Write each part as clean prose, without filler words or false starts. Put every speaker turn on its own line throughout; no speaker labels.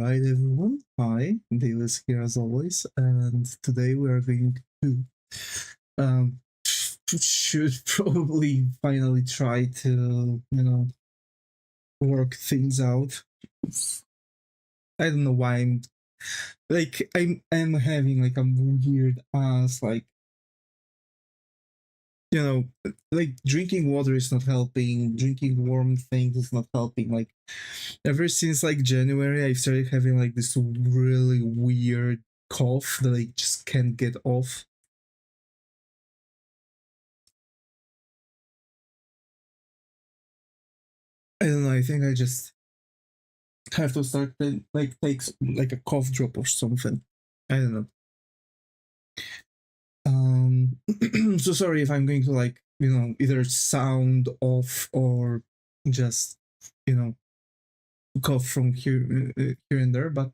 Alright everyone, hi, Davis here as always, and today we are going to should probably finally try to, work things out. I don't know why I'm having like a weird ass like drinking water is not helping, drinking warm things is not helping. Like ever since like January, I started having like this really weird cough that I just can't get off. I don't know, I think I just have to start like take like a cough drop or something. I don't know. So sorry if I'm going to like, either sound off or just, cough from here and there, but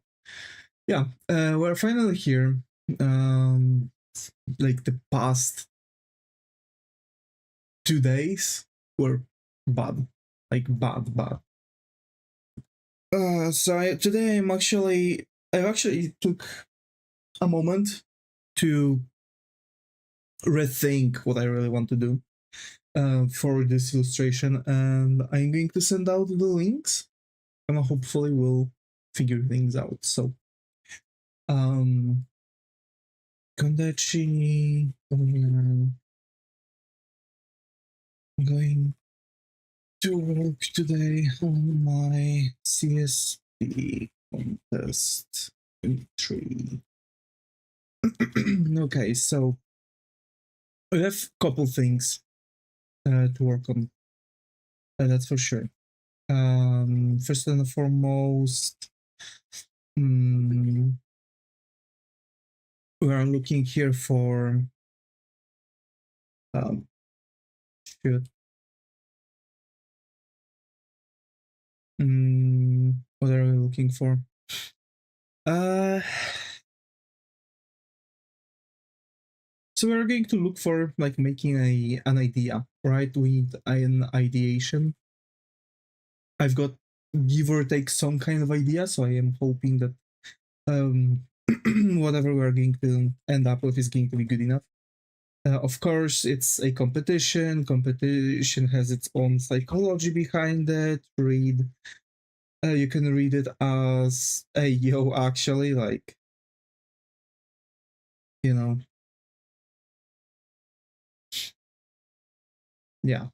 yeah, we're finally here. Like the past 2 days were bad, like bad. Today I actually took a moment to rethink what I really want to do for this illustration, and I'm going to send out the links, and hopefully we'll figure things out. So, Kondachi, I'm going to work today on my CSP contest 3. Okay, so I have a couple things to work on. That's for sure. First and foremost, we are looking here for shoot. What are we looking for? So we're going to look for like making an idea, right? We need an ideation. I've got give or take some kind of idea, so I am hoping that whatever we're going to end up with is going to be good enough. Of course, it's a competition. Competition has its own psychology behind it. You can read it as a yo, actually, like, yeah.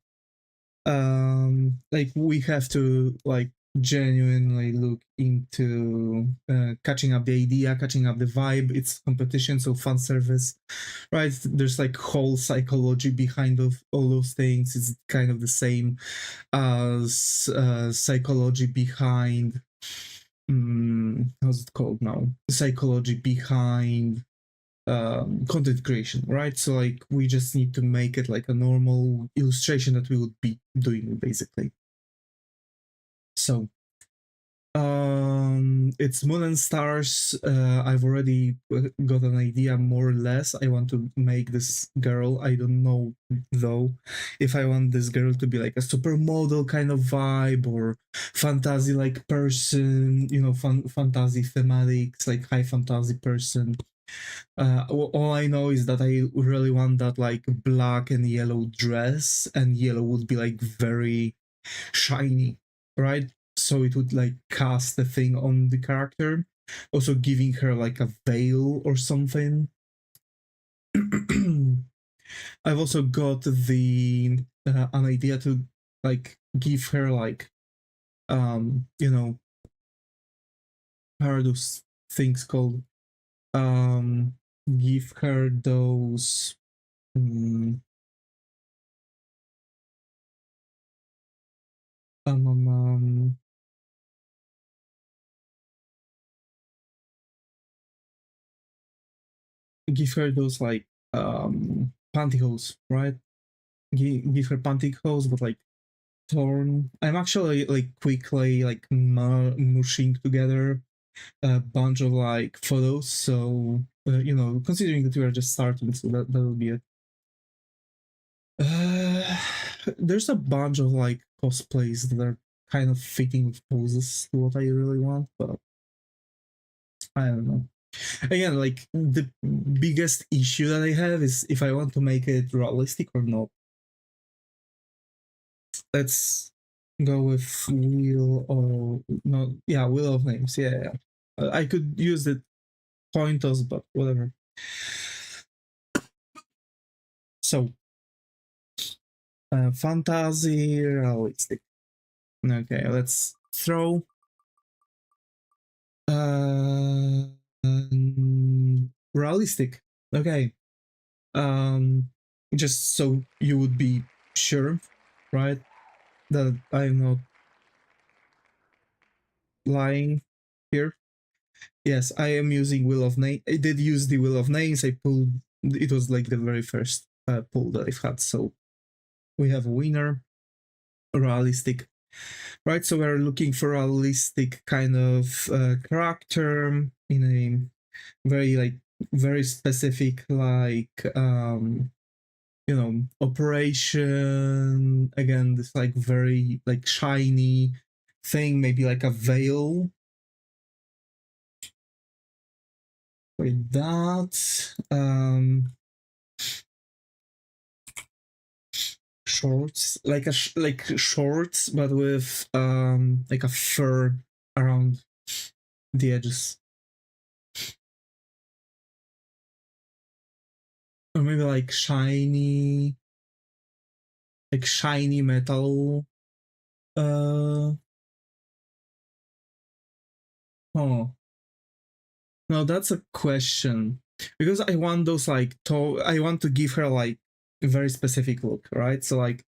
Like we have to like genuinely look into catching up the idea, catching up the vibe. It's competition, so fan service, right? There's like whole psychology behind of all those things. It's kind of the same as psychology behind how's it called now? Psychology behind content creation, right? So like we just need to make it like a normal illustration that we would be doing basically. So it's Moon and Stars. I've already got an idea more or less. I want to make this girl. I don't know though if I want this girl to be like a supermodel kind of vibe or fantasy like person, fantasy thematics, like high fantasy person. All I know is that I really want that like black and yellow dress, and yellow would be like very shiny, right? So it would like cast the thing on the character, also giving her like a veil or something. I've also got an idea to like give her like how are those things called? Give her those give her those like pantyhose, right? Give her pantyhose, but like torn. I'm actually like quickly like mushing together a bunch of like photos, so considering that we are just starting, so that will be it. There's a bunch of like cosplays that are kind of fitting with poses to what I really want, but I don't know. Again, like the biggest issue that I have is if I want to make it realistic or not. Let's go with wheel or no, yeah, wheel of names. Yeah. I could use the pointers, but whatever. So, fantasy, realistic. Okay, let's throw. Realistic. Okay. Just so you would be sure, right, that I'm not lying here. Yes, I am using Wheel of Names. I did use the Wheel of Names. I pulled. It was like the very first pull that I've had. So we have a winner. Realistic, right? So we're looking for a realistic kind of character in a very specific operation. Again, this like very like shiny thing, maybe like a veil like that. Shorts, like like shorts, but with like a fur around the edges, or maybe like shiny metal. Oh no, that's a question, because I want those like I want to give her like a very specific look, right? So like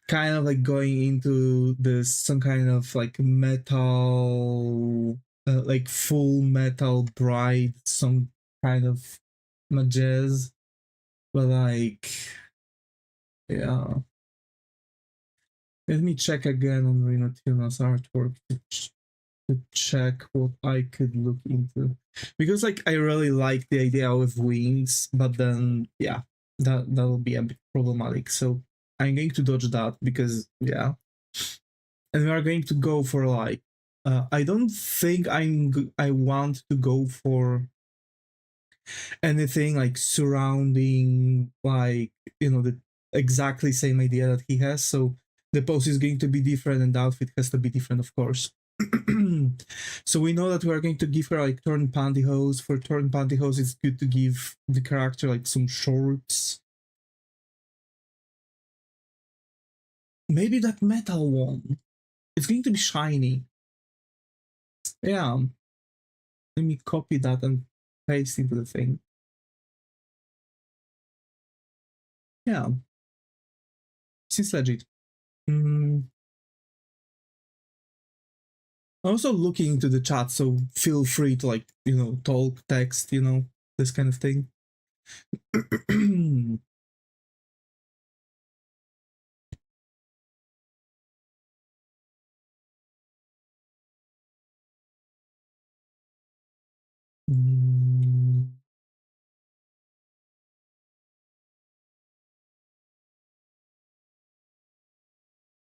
kind of like going into this some kind of like metal, like full metal bride, some kind of majez, but like yeah. Let me check again on Reno Tuna's artwork to check what I could look into, because like I really like the idea of wings, but then yeah, that'll be a bit problematic. So I'm going to dodge that because yeah, and we are going to go for like I don't think I want to go for anything like surrounding like the exactly same idea that he has. So the pose is going to be different and the outfit has to be different, of course. So we know that we are going to give her like torn pantyhose. For torn pantyhose, it's good to give the character like some shorts. Maybe that metal one. It's going to be shiny. Yeah. Let me copy that and paste into the thing. Yeah. Seems legit. Also looking into the chat, so feel free to like talk, text, this kind of thing.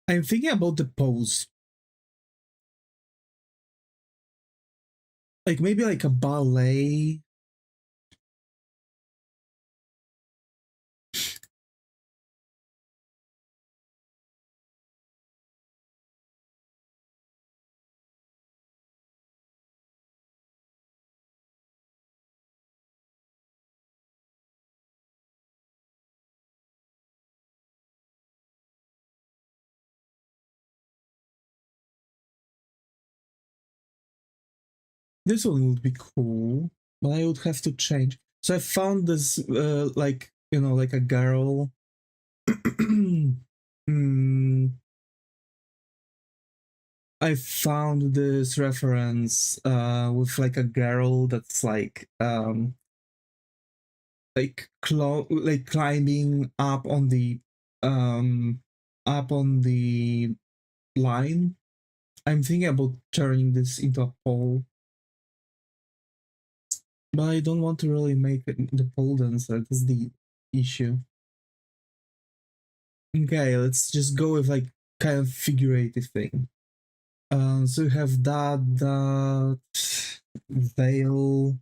I'm thinking about the pose, like maybe like a ballet. This one would be cool, but I would have to change. So I found this like like a girl. I found this reference with like a girl that's like climbing up on the line. I'm thinking about turning this into a pole, but I don't want to really make it the pole dancer. That's the issue. Okay, let's just go with like kind of figurative thing. So we have that. veil.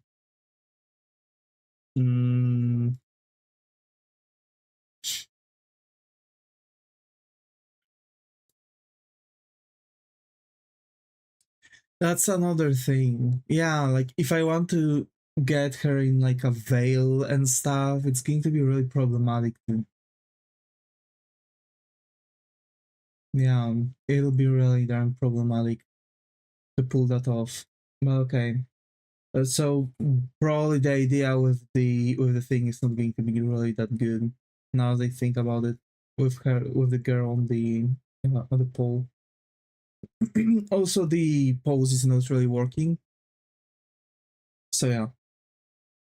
That's another thing. Yeah, like if I want to get her in like a veil and stuff, it's going to be really problematic. Yeah, it'll be really darn problematic to pull that off. But okay. So probably the idea with the thing is not going to be really that good. Now as I think about it, with the girl on the pole. Also, the pose is not really working. So yeah,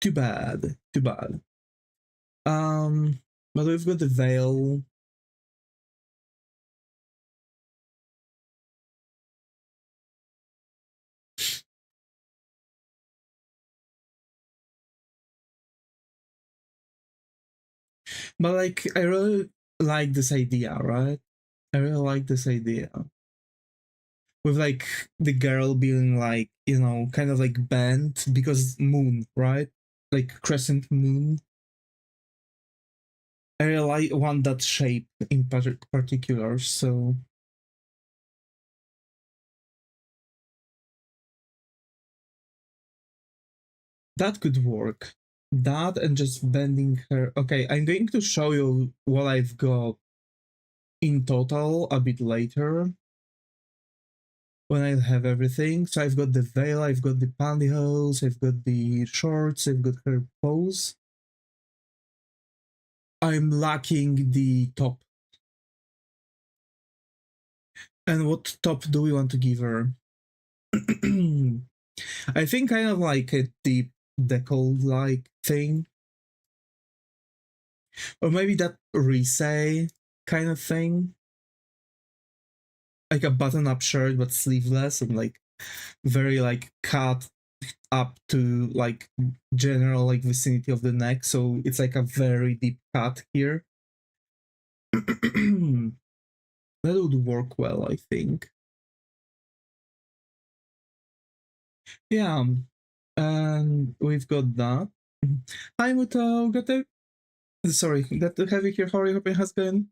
too bad. Too bad. But we've got the veil. But like, I really like this idea, right? I really like this idea with like the girl being like, you know, kind of like bent because moon, right? Like crescent moon. I really want that shape in particular, so that could work. That and just bending her. Okay, I'm going to show you what I've got in total a bit later when I have everything. So I've got the veil, I've got the pantyhose, I've got the shorts, I've got her pose. I'm lacking the top. And what top do we want to give her? I think kind of like a deep decolled like thing. Or maybe that risay kind of thing. Like a button up shirt but sleeveless and like very like cut up to like general like vicinity of the neck, so it's like a very deep cut here. That would work well, I think. Yeah, and we've got that. Hi Muto, got to sorry, got to have you here. How are you? Hope it has been.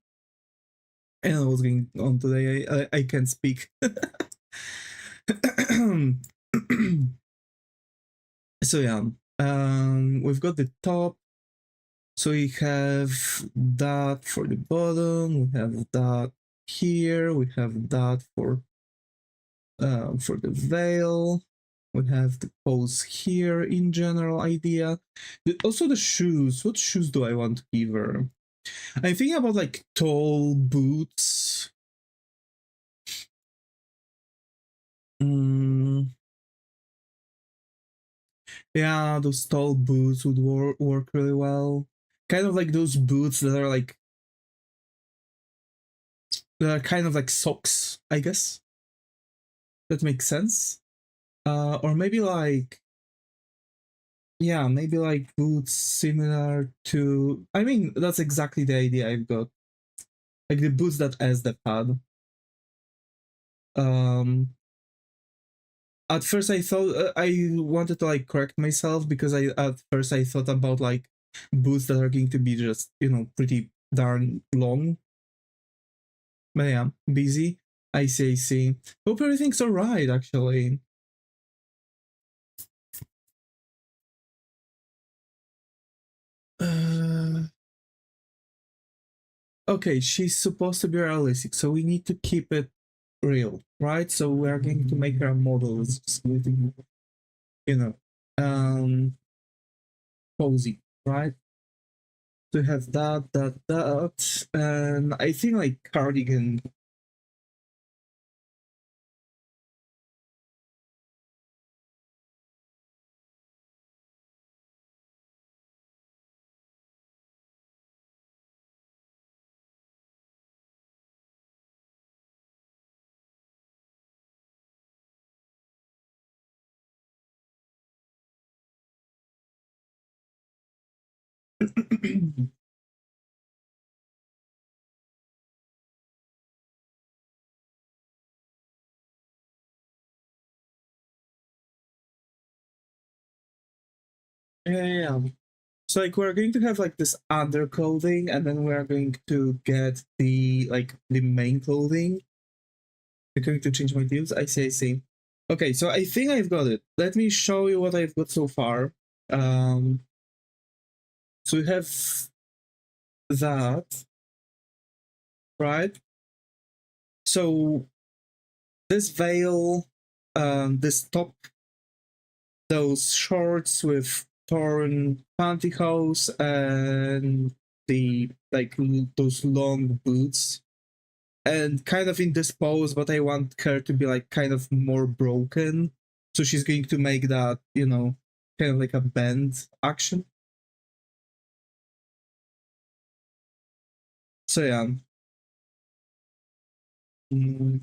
I don't know what's going on today. I can't speak. So yeah, we've got the top. So we have that for the bottom. We have that here. We have that for the veil. We have the pose here in general idea. Also the shoes. What shoes do I want to give her? I'm thinking about like tall boots. Yeah, those tall boots would work really well. Kind of like those boots that are like kind of like socks, I guess. That makes sense. Or maybe like yeah, maybe like boots similar to. I mean, that's exactly the idea I've got. Like the boots that Asdep had. Um, at first I thought I wanted to like correct myself because at first I thought about like boots that are going to be just pretty darn long. But yeah, busy. I see. I see. Hope everything's alright. Actually. Uh, okay, she's supposed to be realistic, so we need to keep it real, right? So we're going to make her a model. It's just going to be, you know, um, cozy, right? To have that, and I think like cardigan. Yeah. So like we're going to have like this underclothing, and then we're going to get the like the main clothing. You're going to change my deals. I see. I see. Okay, so I think I've got it. Let me show you what I've got so far. Um, so we have that, right? So this veil, this top, those shorts with torn pantyhose, and the like those long boots, and kind of in this pose, but I want her to be like kind of more broken. So she's going to make that, you know, kind of like a bend action. So yeah, mm,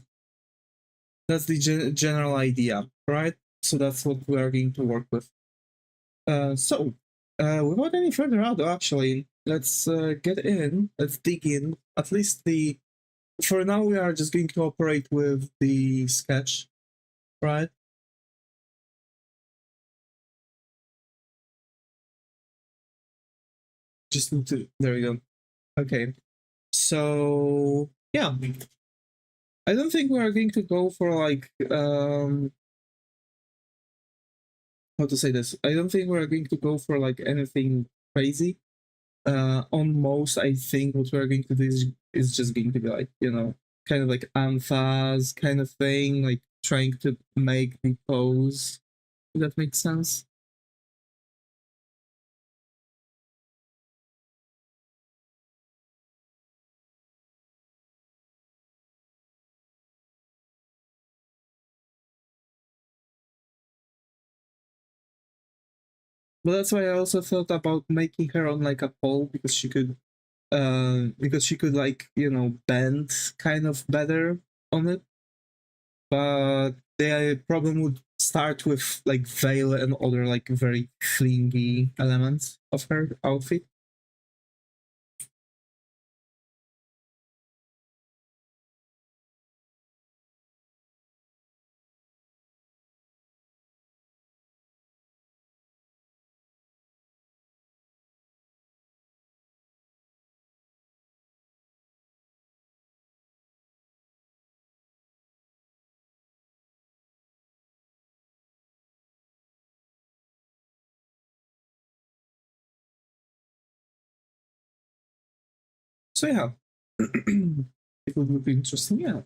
that's the general idea, right? So that's what we are going to work with. Without any further ado, actually, let's get in. Let's dig in. At least the for now, we are just going to operate with the sketch, right? Just need to. There we go. Okay. So yeah, I don't think we are going to go for like how to say this. I don't think we are going to go for like anything crazy. On most, I think what we're going to do is just going to be like, you know, kind of like amphas kind of thing, like trying to make the pose. If that makes sense. But that's why I also thought about making her on like a pole because she could like, you know, bend kind of better on it. But the problem would start with like veil and other like very flingy elements of her outfit. So yeah, it would be interesting. Yeah,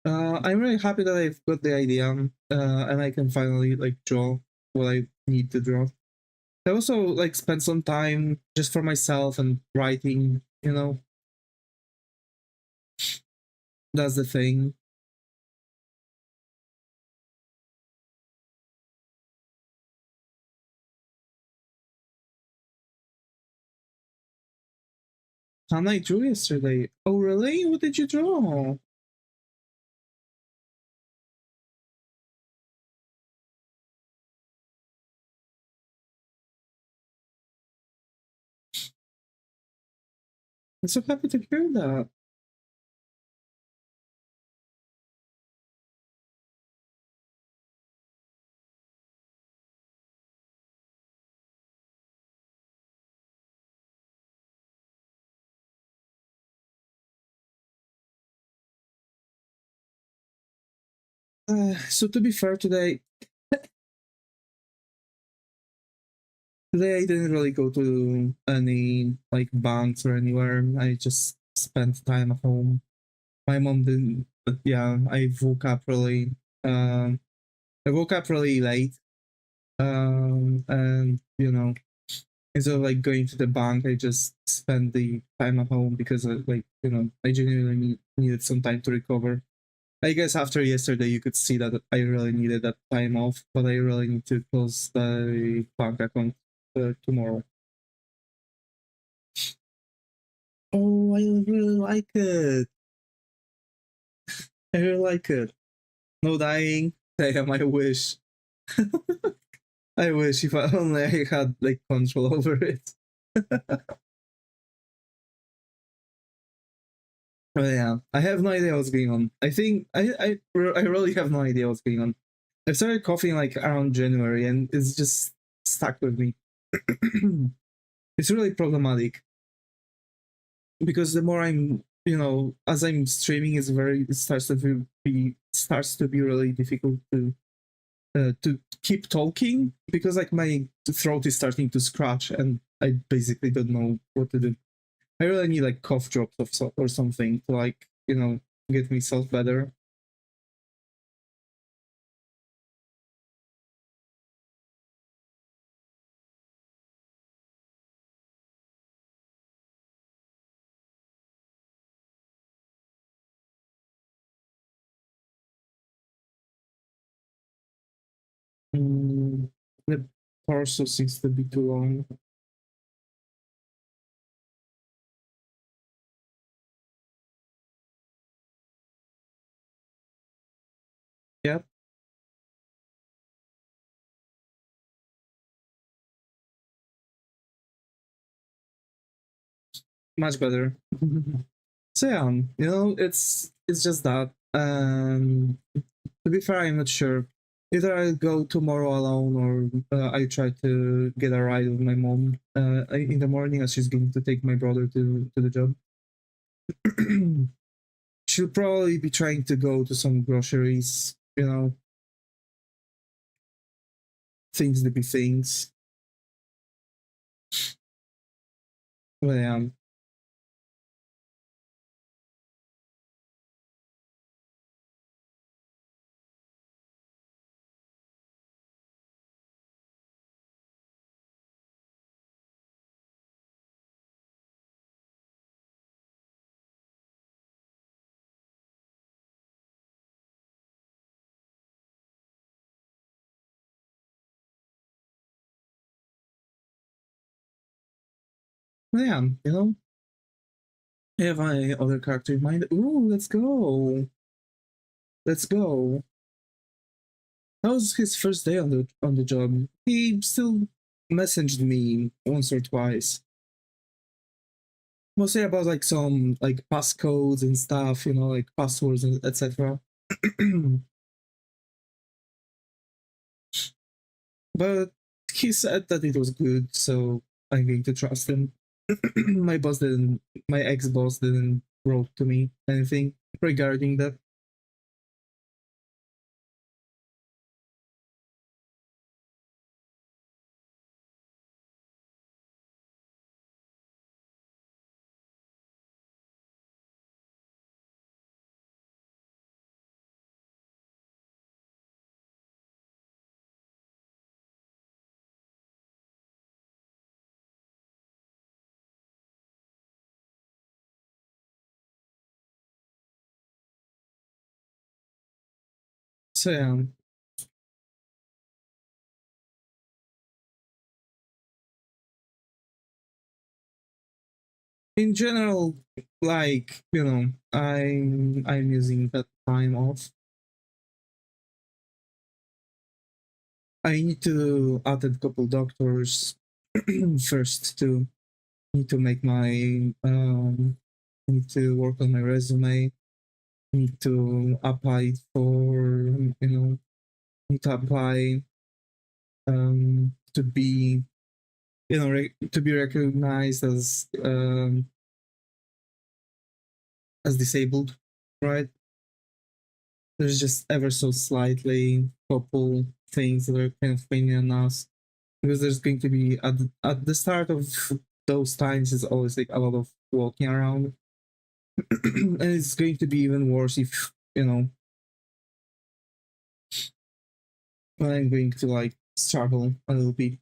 I'm really happy that I've got the idea, and I can finally like draw what I need to draw. I also like spent some time just for myself and writing. You know, that's the thing. And I drew yesterday. Oh, really? What did you draw? I'm so happy to hear that. So to be fair, today I didn't really go to any like banks or anywhere. I just spent time at home. My mom didn't. But yeah, I woke up really. Um, I woke up really late. And you know, instead of like going to the bank, I just spent the time at home because like you know I genuinely needed some time to recover. I guess after yesterday, you could see that I really needed that time off, but I really need to close the bank account tomorrow. Oh, I really like it. I really like it. No dying. Damn, I wish. I wish if I only I had like control over it. But yeah, I have no idea what's going on. I think I really have no idea what's going on. I started coughing like around January, and it's just stuck with me. It's really problematic because the more I'm, as I'm streaming, it starts to be really difficult to keep talking because like my throat is starting to scratch and I basically don't know what to do. I really need like cough drops or something to like get myself better. Mm, the torso seems to be too long. Yep, much better. So yeah, it's just that. To be fair, I'm not sure. Either I go tomorrow alone or I try to get a ride with my mom in the morning as she's going to take my brother to the job. She'll probably be trying to go to some groceries, things to be things. But yeah. But yeah, I have my other character in mind. Ooh, let's go. Let's go. That was his first day on the job. He still messaged me once or twice. Mostly about like some like passcodes and stuff, like passwords and etc. But he said that it was good, so I'm going to trust him. My ex-boss didn't wrote to me anything regarding that. So yeah, in general, like I'm using that time off. I need to add a couple doctors first to need to make my need to work on my resume. Need to apply for need to apply to be to be recognized as disabled, right? There's just ever so slightly couple things that are kind of pain in the ass because there's going to be at the start of those times is always like a lot of walking around and it's going to be even worse if I'm going to like struggle a little bit.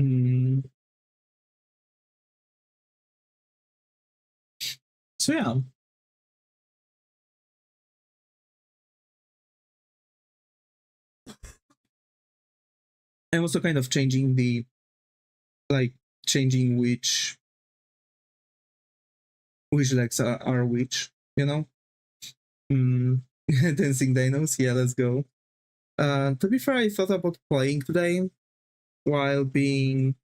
mm. So yeah, I'm also kind of changing the like changing which legs are which, mm. Dancing dinos, yeah, let's go. To be fair, I thought about playing today while being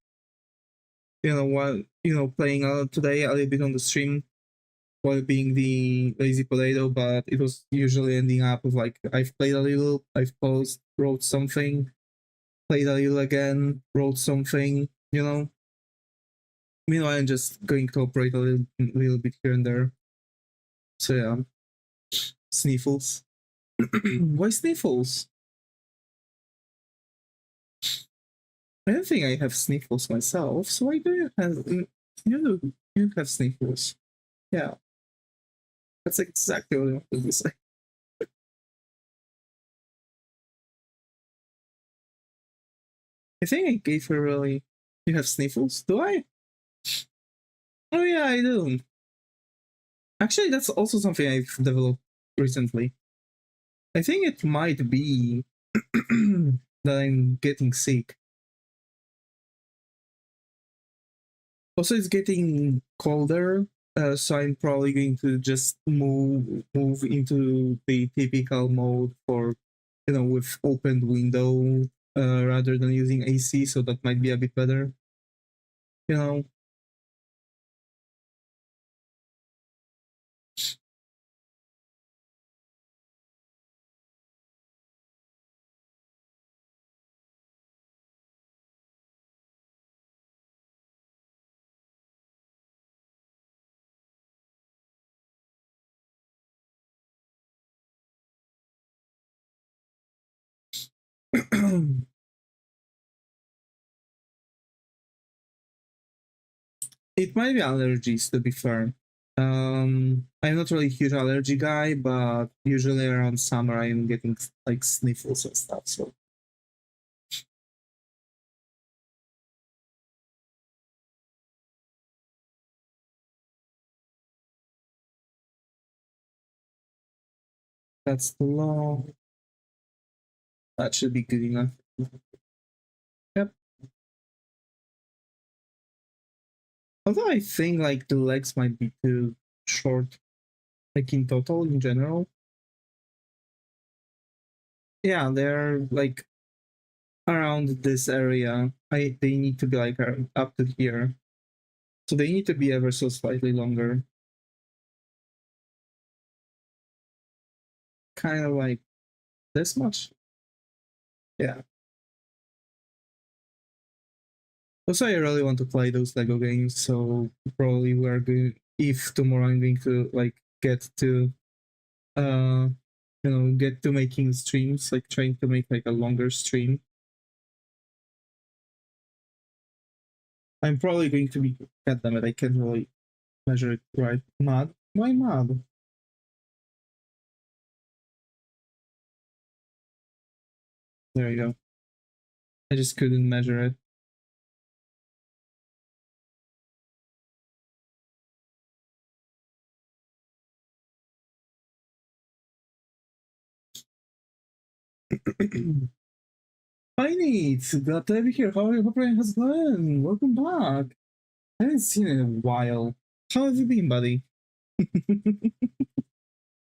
while playing today a little bit on the stream while being the lazy potato, but it was usually ending up with like I've played a little, I've paused, wrote something, played a little again, wrote something, you know. Meanwhile, I'm just going to operate a little bit here and there. So yeah, sniffles. Why sniffles? I don't think I have sniffles myself, so why do you have you have sniffles? Yeah, that's exactly what I wanted to say. I think I gave her really. You have sniffles? Do I? Oh yeah, I do. Actually, that's also something I've developed recently. I think it might be that I'm getting sick. Also, it's getting colder, so I'm probably going to just move into the typical mode for, you know, with opened window rather than using AC. So that might be a bit better. You know. It might be allergies, to be fair. I'm not really a huge allergy guy, but usually around summer I'm getting like sniffles and stuff. So that's the law. That should be good enough. Yep. Although I think like the legs might be too short, like in total in general. Yeah, they're like around this area. They need to be like up to here, so they need to be ever so slightly longer. Kind of like this much. Yeah. Also, I really want to play those Lego games, so probably we're going. If tomorrow I'm going to like get to, get to making streams, like trying to make like a longer stream. I'm probably going to be. God damn it! I can't really measure it right. Mad? Why mad? There you go. I just couldn't measure it. Hi, Nate. Glad to have you here. How are you? Hope everything has gone. Welcome back. I haven't seen you in a while. How have you been, buddy?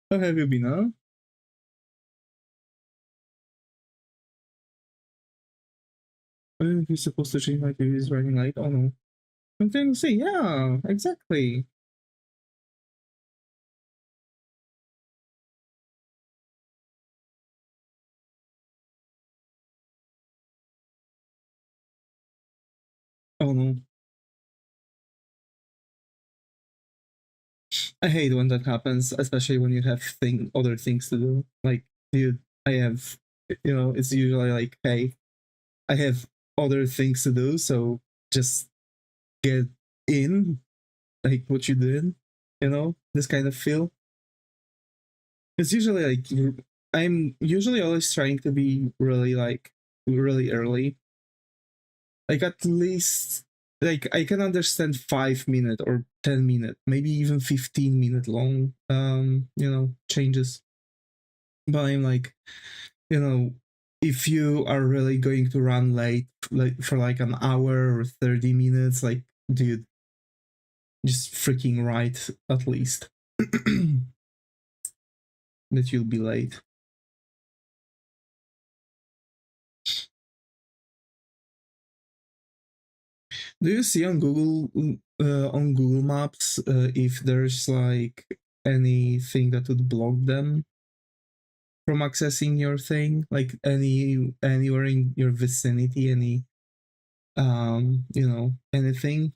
How have you been, huh? He's supposed to change my TV is running late. Oh no. I'm trying to say, yeah, exactly. Oh no. I hate when that happens, especially when you have other things to do. Like, dude, I have, it's usually like, hey, I have other things to do, so just get in, like what you did, this kind of feel. It's usually like I'm usually always trying to be really like really early. Like at least like I can understand 5 minute or 10 minute, maybe even 15-minute long changes. But I'm like, if you are really going to run late like for like an hour or 30 minutes, like dude, just freaking write at least that you'll be late. Do you see on Google on Google Maps if there's like anything that would block them from accessing your thing, like anywhere in your vicinity, any anything.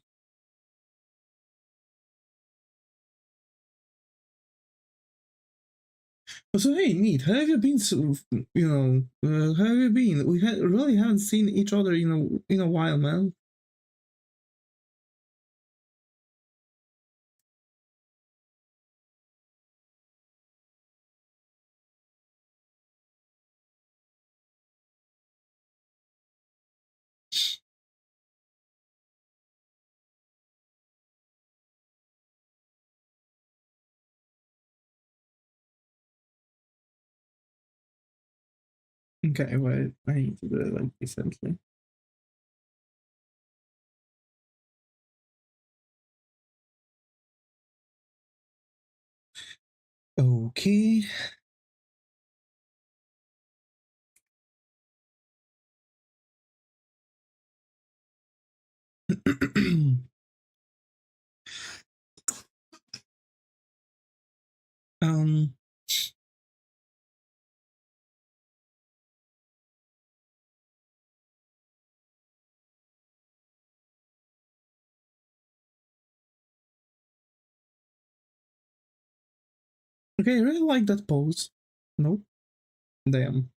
So hey, neat. How have you been? How have you been? We really haven't seen each other in a while, man. Okay, wait. I need to do it like decently. Okay. um. Okay, I really like that pose. Nope. Damn.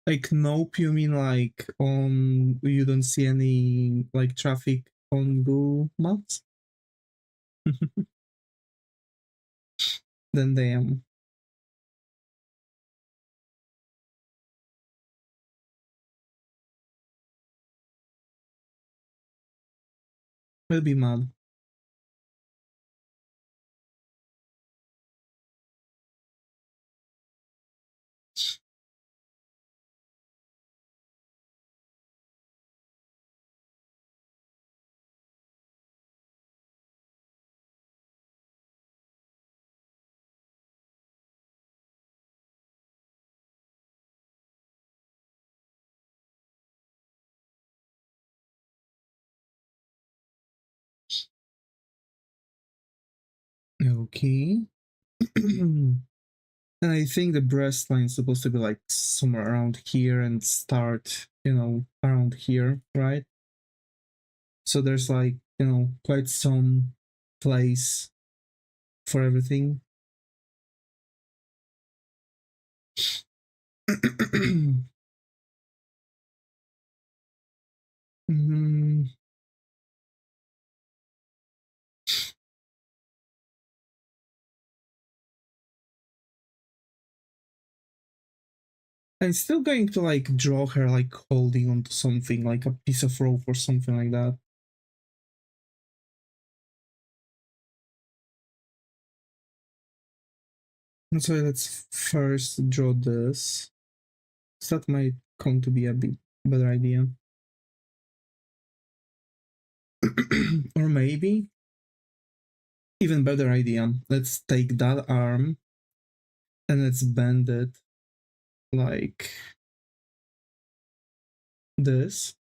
Like nope, you mean like on you don't see any like traffic on Google Maps? Then damn. I'll be mad. Okay. And I think the breast line is supposed to be like somewhere around here and start, around here, right? So there's like, quite some place for everything. mm, I'm still going to like draw her like holding onto something, like a piece of rope or something like that. And so let's first draw this. So that might come to be a bit better idea. Or maybe even better idea. Let's take that arm and let's bend it like this.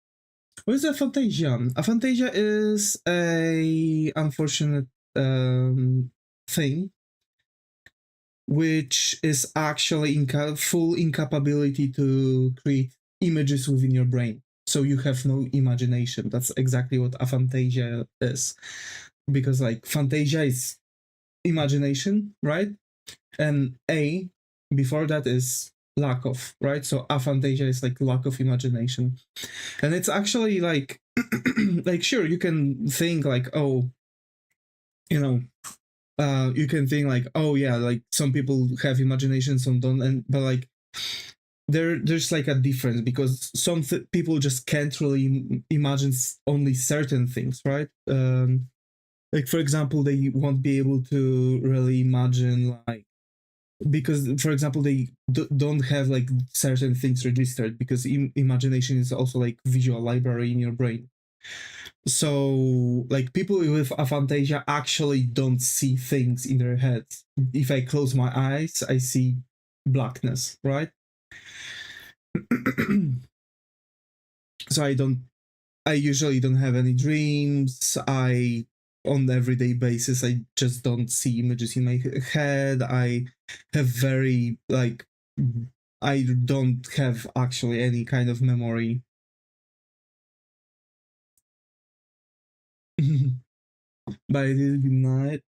What is aphantasia? Aphantasia is a unfortunate thing, which is actually full incapability to create images within your brain. So you have no imagination. That's exactly what aphantasia is. Because like phantasia is imagination, right? And A before that is lack of, right? So aphantasia is like lack of imagination. And it's actually like like sure you can think like, oh, you can think like, oh yeah, like some people have imagination, some don't, but like there's like a difference because some people just can't really imagine only certain things, right? Like for example, they won't be able to really imagine like because for example they don't have like certain things registered because imagination is also like visual library in your brain. So like people with aphantasia actually don't see things in their heads. If I close my eyes I see blackness, right? So I usually don't have any dreams. On the everyday basis, I just don't see images in my head. I have very, like, I don't have actually any kind of memory. But it is good night.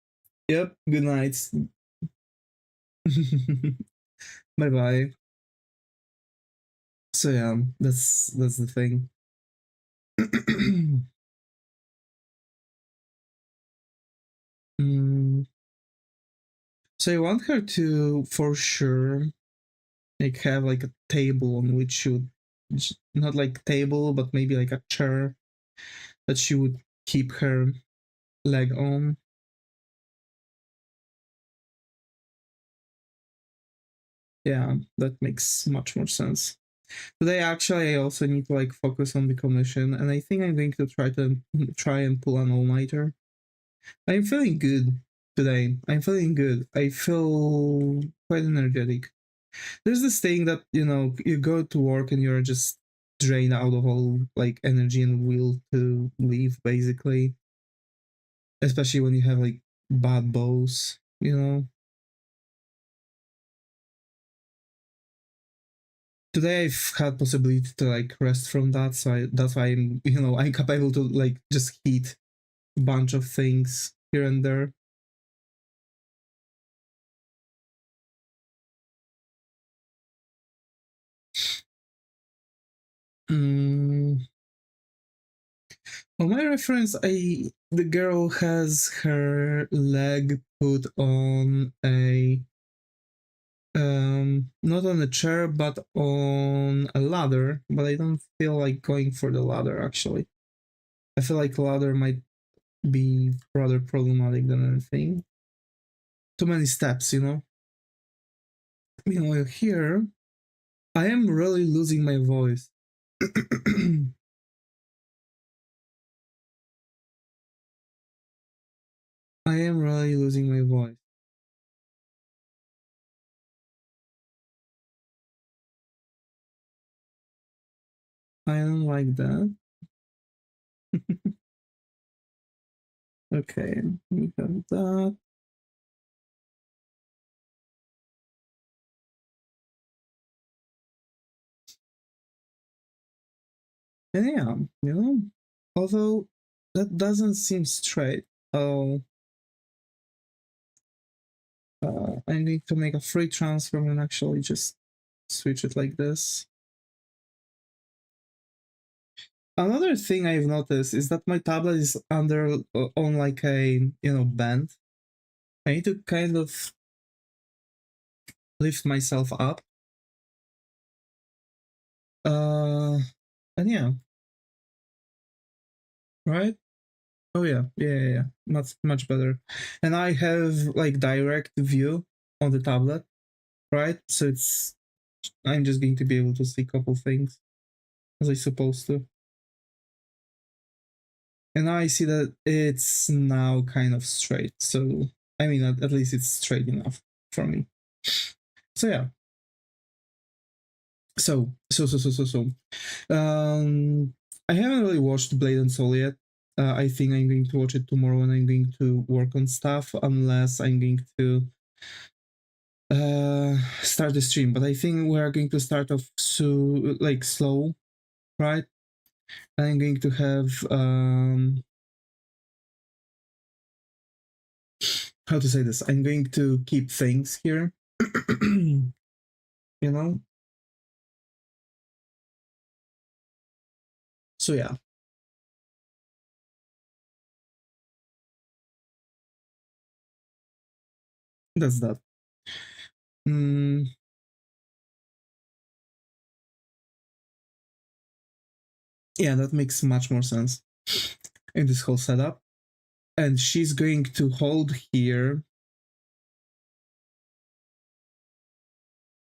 Yep, good night. Bye bye. So yeah, that's the thing. Mm, so I want her to, for sure, like have like a table on which she would, not like table, but maybe like a chair that she would keep her leg on. Yeah, that makes much more sense. Today, actually, I also need to like focus on the commission, and I think I'm going to try and pull an all-nighter. I'm feeling good today. I'm feeling good. I feel quite energetic. There's this thing that, you know, you go to work and you're just drained out of all like energy and will to leave, basically. Especially when you have like bad boss, you know. Today I've had possibility to like rest from that, so that's why I'm, you know, I'm capable to like just hit a bunch of things here and there. Mm. On my reference, the girl has her leg put on a not on a chair but on a ladder, but I don't feel like going for the ladder actually. I feel like ladder might be rather problematic than anything. Too many steps, you know. Meanwhile, here I am really losing my voice. I am really losing my voice. I don't like that. Okay, we have that. And yeah, you know, although that doesn't seem straight. Oh, I need to make a free transfer and actually just switch it like this. Another thing I've noticed is that my tablet is under on like a, you know, bend. I need to kind of lift myself up. Uh, and yeah, right? Oh yeah. Much better. And I have like direct view on the tablet, right? So I'm just going to be able to see a couple things as I supposed to. And now I see that it's now kind of straight. So I mean, at least it's straight enough for me. So yeah. So. I haven't really watched Blade and Soul yet. I think I'm going to watch it tomorrow and I'm going to work on stuff unless I'm going to start the stream. But I think we are going to start off so like slow, right? I'm going to have how to say this? I'm going to keep things here. You know? So yeah. That's that. Mm, yeah, that makes much more sense in this whole setup. And she's going to hold here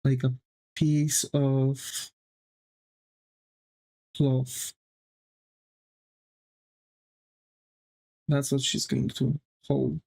like a piece of cloth. That's what she's going to hold.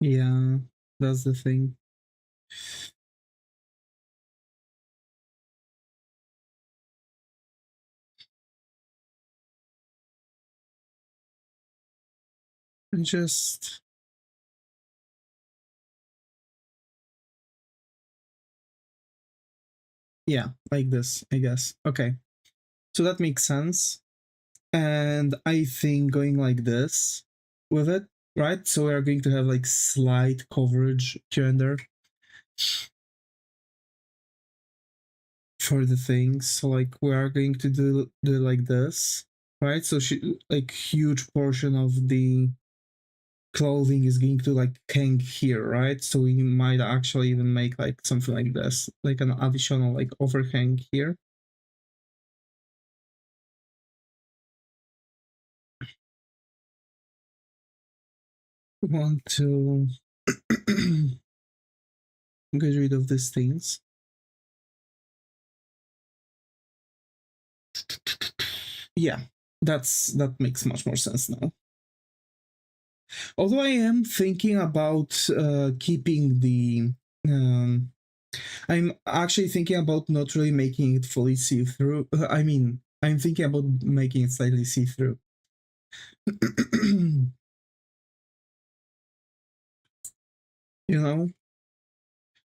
Yeah, that's the thing. Just yeah, like this, I guess. Okay, so that makes sense. And I think going like this with it, right? So we are going to have like slight coverage here and there for the things. So like we are going to do like this, right? So she like huge portion of the clothing is going to like hang here, right? So we might actually even make like something like this, like an additional like overhang here. We want to get rid of these things. Yeah, that makes much more sense now. Although I am thinking about keeping the I'm actually thinking about not really making it fully see-through. I mean, I'm thinking about making it slightly see-through. You know?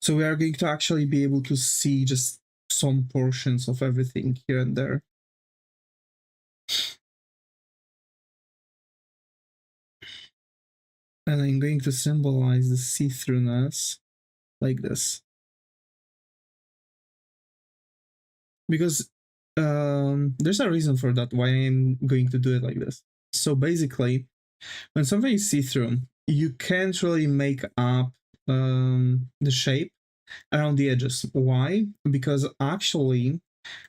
So we are going to actually be able to see just some portions of everything here and there. And I'm going to symbolize the see-throughness like this. Because there's a reason for that, why I'm going to do it like this. So basically, when something is see-through, you can't really make up the shape around the edges. Why? Because actually,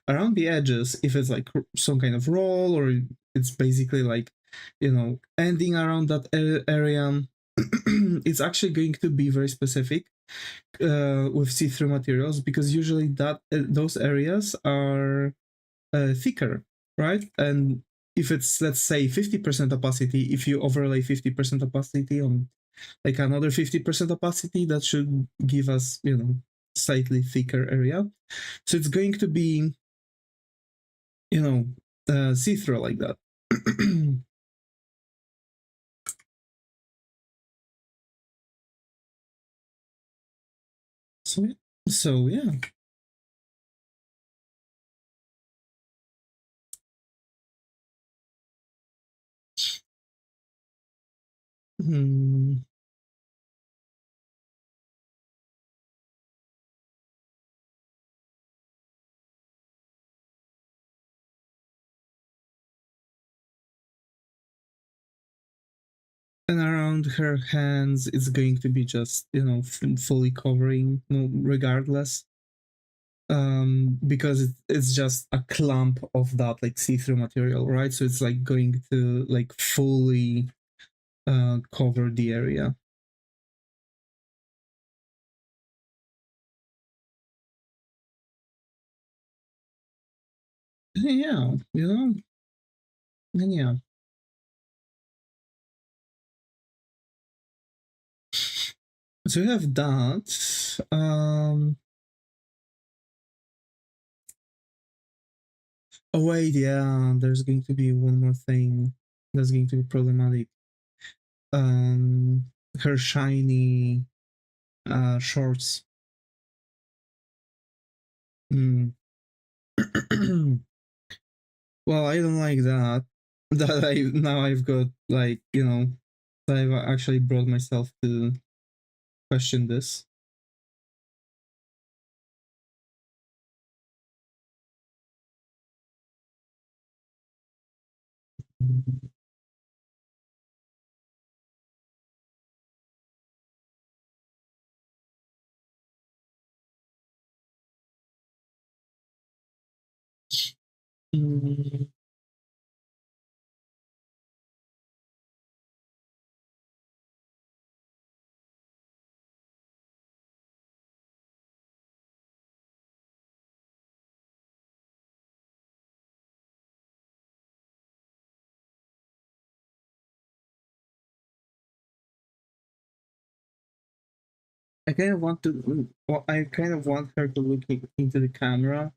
around the edges, if it's like some kind of roll or it's basically like, you know, ending around that area, it's actually going to be very specific with see-through materials, because usually that those areas are thicker, right? And if it's, let's say, 50% opacity, if you overlay 50% opacity on like another 50% opacity, that should give us, you know, slightly thicker area. So it's going to be, you know, see-through like that. so, so yeah. Hmm. And around her hands, it's going to be just, you know, fully covering, no, regardless. Because it's just a clump of that like see-through material, right? So it's like going to like fully cover the area. Yeah, you know, and yeah. So we have that. Oh wait, yeah, there's going to be one more thing that's going to be problematic. Her shiny shorts. Mm. Well, I don't like that. That I now I've got like, you know, I've actually brought myself to question this. Mm. I kind of want to. Well, I kind of want her to look into the camera.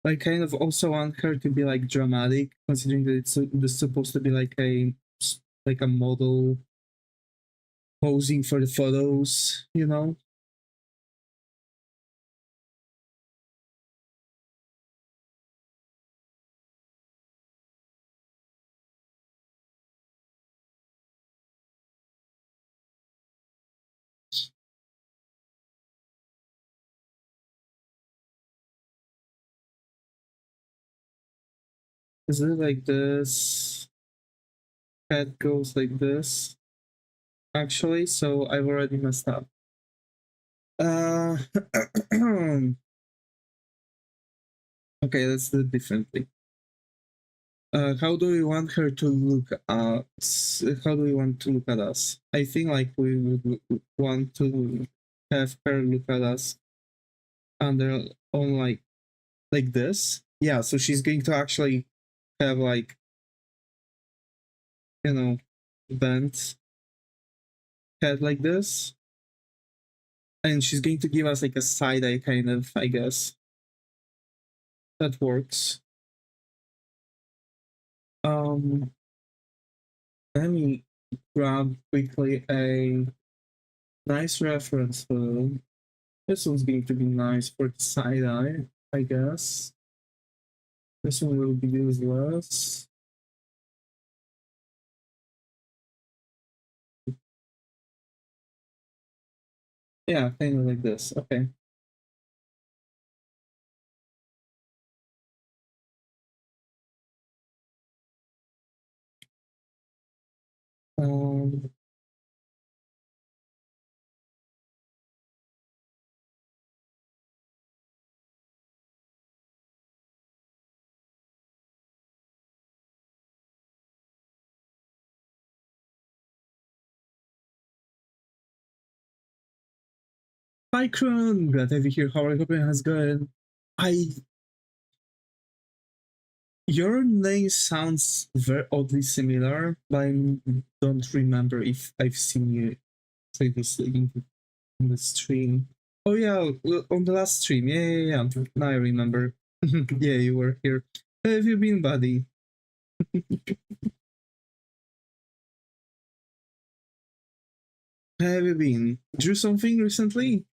I kind of also want her to be like dramatic, considering that it's supposed to be like a model posing for the photos. You know, is it like this? Head goes like this. Actually, so I've already messed up. Uh, okay, let's do it differently. How do we want her to look at? How do we want to look at us? I think like we would want to have her look at us under on like this. Yeah, so she's going to actually have like, you know, bent head like this, and she's going to give us like a side eye kind of. I guess that works. Um, let me grab quickly a nice reference photo. This one's going to be nice for the side eye, I guess. This one will be useless. Yeah, kind of like this. Okay. Um, Hi, Kron. Glad to have you here. How are you? Hoping it has good. I Your name sounds very oddly similar, but I don't remember if I've seen you previously in the stream. Oh yeah, on the last stream. Yeah. Now I remember. Yeah, you were here. How have you been, buddy? How have you been? Drew something recently?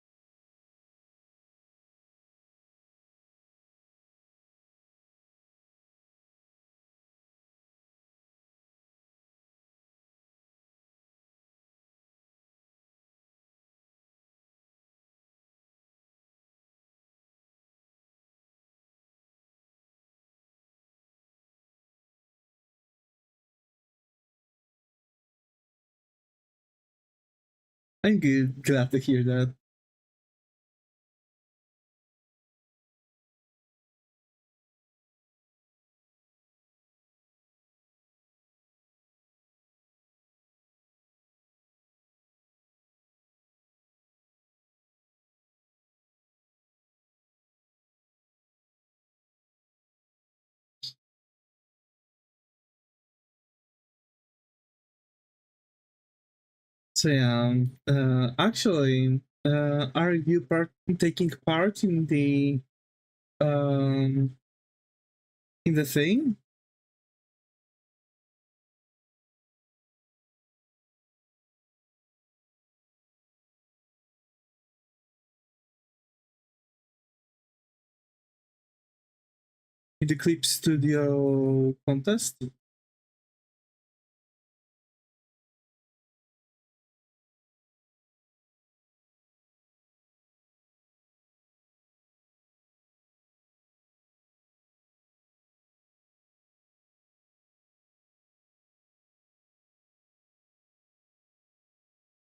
I'm good. Glad to hear that. So yeah, actually, are you taking part um in the thing? In the Clip Studio contest?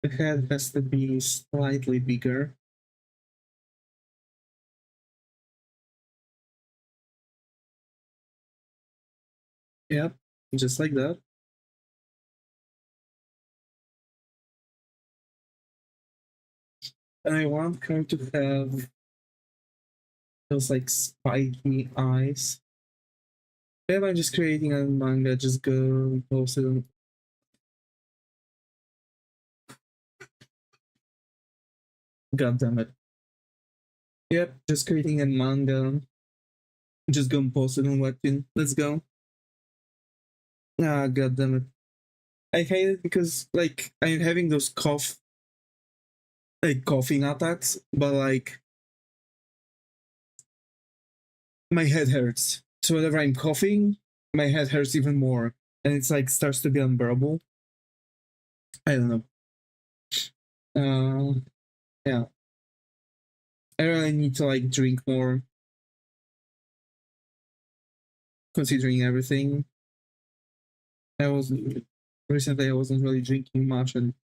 The head has to be slightly bigger. Yep, just like that. And I want her to have those like spiky eyes. If I'm just creating a manga, just go post it. God damn it. Yep, just creating a manga. Just gonna post it on Webtoon. Let's go. Ah, god damn it. I hate it because like I'm having those coughing attacks, but like my head hurts. So whenever I'm coughing, my head hurts even more. And it's like starts to be unbearable. I don't know. Yeah. I really need to like drink more considering everything. I wasn't recently I wasn't really drinking much, and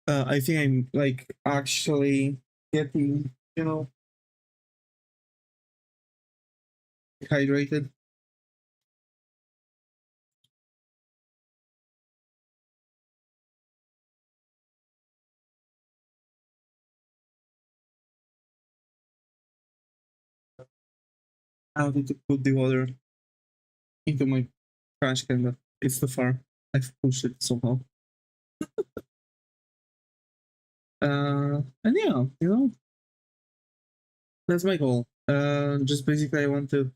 I think I'm like actually getting, hydrated. I need to put the water into my trash can, but it's too far. I've pushed it somehow. And yeah, that's my goal. Just basically, I want to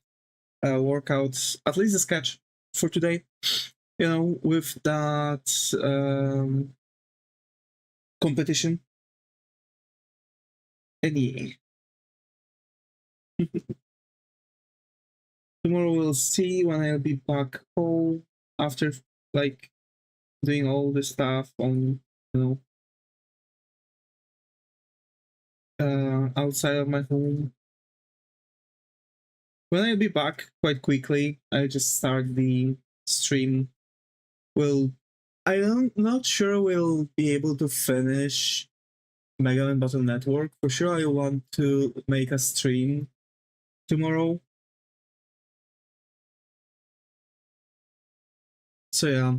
work out at least a sketch for today. With that competition. And yeah, tomorrow we'll see when I'll be back home after like doing all the stuff on outside of my home. When I'll be back quite quickly, I just start the stream. Well, I'm not sure we'll be able to finish Mega Man Battle Network. For sure, I want to make a stream tomorrow. So yeah,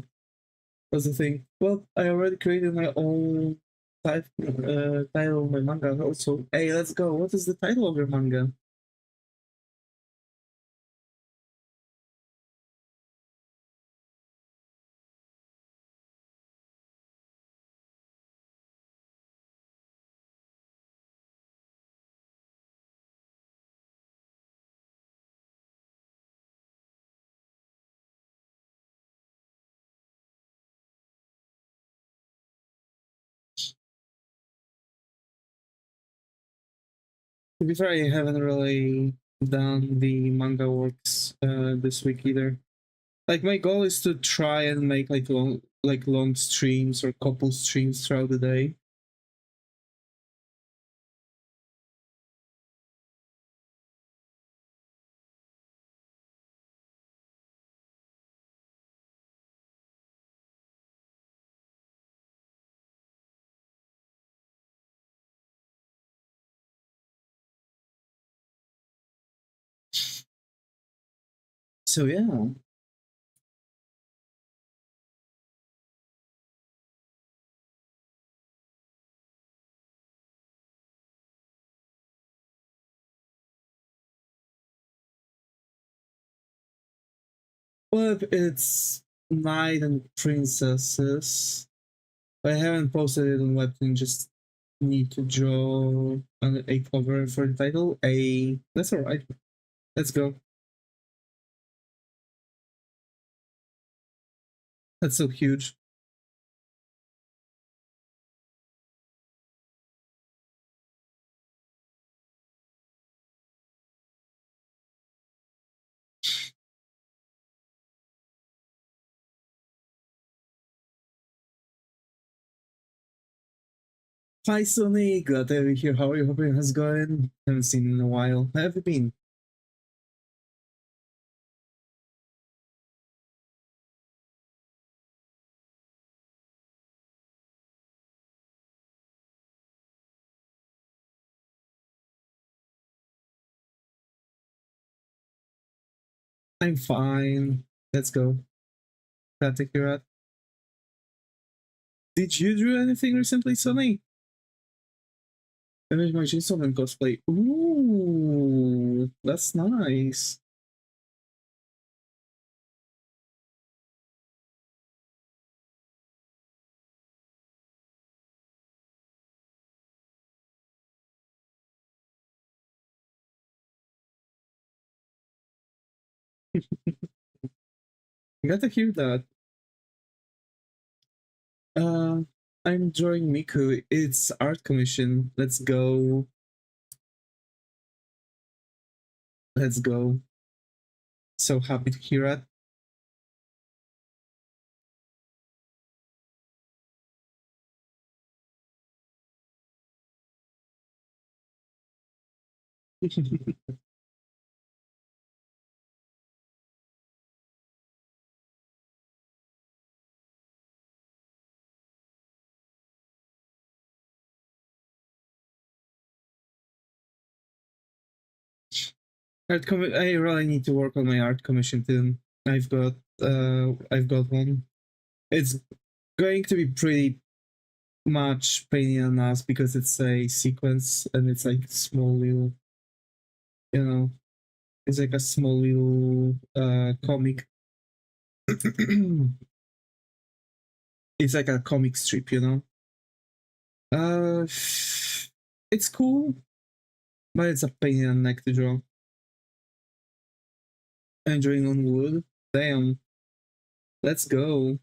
that's the thing. Well, I already created my own title of my manga. Also, hey, let's go. What is the title of your manga? To be fair, I haven't really done the manga works this week either. Like my goal is to try and make long streams or couple streams throughout the day. So yeah. Well, it's Knight and Princesses. I haven't posted it on Webtoon, just need to draw a cover for the title. That's alright. Let's go. That's so huge. Hi Sonny, glad to have you here. How are you? Hope it has going. Haven't seen you in a while. How have you been? I'm fine. Let's go. Glad to hear that. Did you do anything recently, Sonny? I made my Chainsaw Man cosplay. Ooh, that's nice. You got to hear that. Uh, I'm drawing Miku. It's art commission. Let's go. Let's go. So happy to hear it. I really need to work on my art commission too. I've got one. It's going to be pretty much pain in the ass because it's a sequence and it's like small little, you know, it's like a small little comic. It's like a comic strip, you know. It's cool, but it's a pain in the neck to draw. I'm drawing on wood. Damn. Let's go.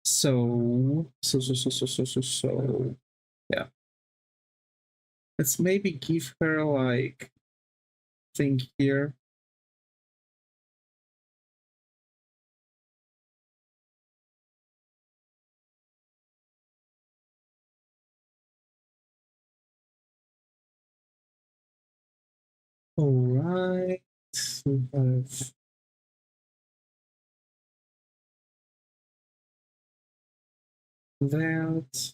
So, yeah. Let's maybe give her like thing here. All right. We have that.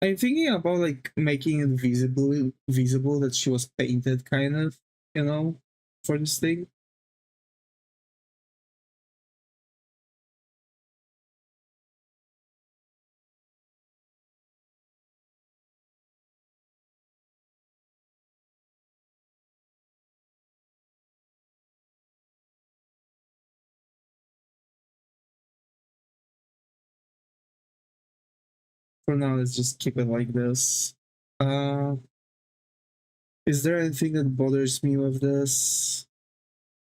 I'm thinking about like making it visible that she was painted, kind of, you know, for this thing. For now, let's just keep it like this. Uh, is there anything that bothers me with this?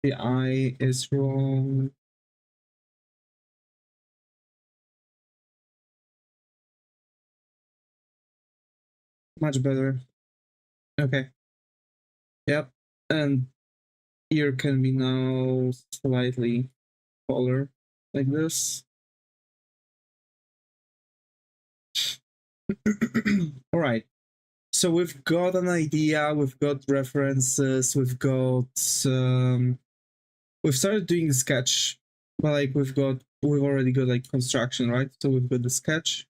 The eye is wrong. Much better. Okay. Yep. And ear can be now slightly taller, like this. All right. So we've got an idea, we've got references, we've started doing the sketch, but like we've already got like construction, right? So we've got the sketch.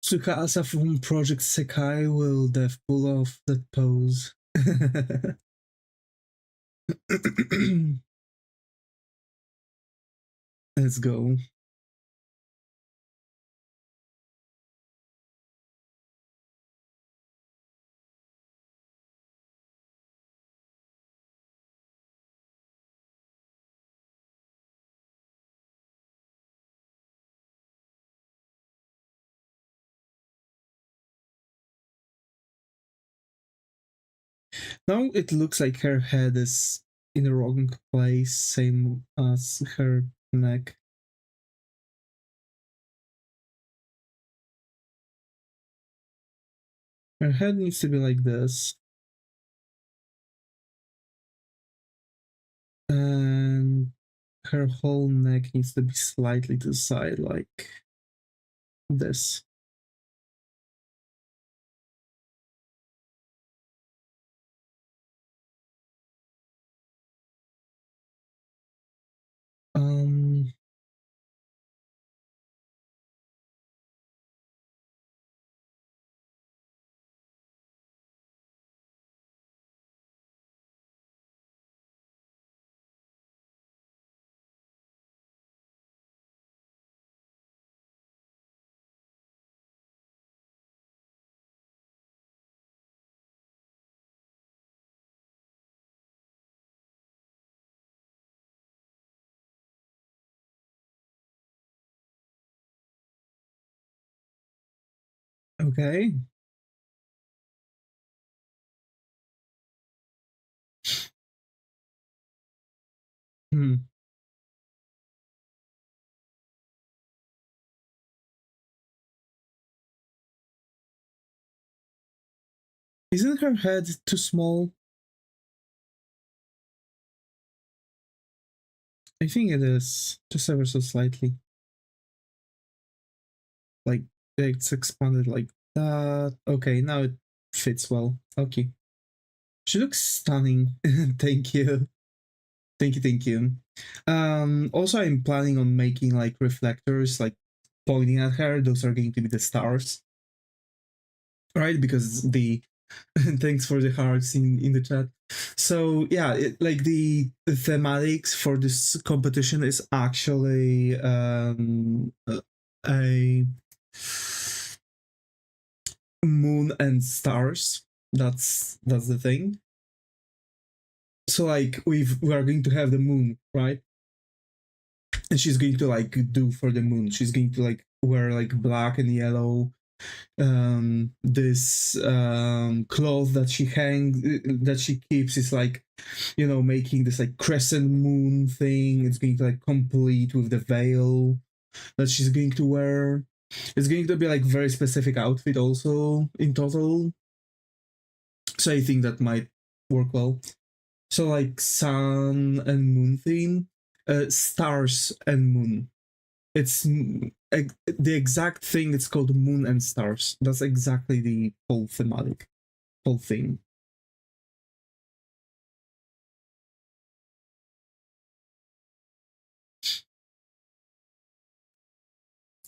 Tsukasa from Project Sekai will def pull off that pose. Let's go. Now it looks like her head is in the wrong place, same as her neck. Her head needs to be like this. And her whole neck needs to be slightly to the side, like this. Okay. Hmm. Isn't her head too small? I think it is, just ever so slightly. Like, it's expanded like that. Okay, now it fits well. Okay. She looks stunning. Thank you. Thank you, thank you. Also, I'm planning on making like reflectors, like pointing at her. Those are going to be the stars, right? Because the thanks for the hearts in the chat. So yeah, like the thematics for this competition is actually a moon and stars. That's the thing. So like we are going to have the moon, right? And she's going to like do for the moon. She's going to like wear like black and yellow this cloth that she keeps is like, you know, making this like crescent moon thing. It's going to like complete with the veil that she's going to wear. It's going to be like very specific outfit also in total, so I think that might work well. So like sun and moon theme, stars and moon. It's the exact thing. It's called moon and stars. That's exactly the whole thematic, whole thing.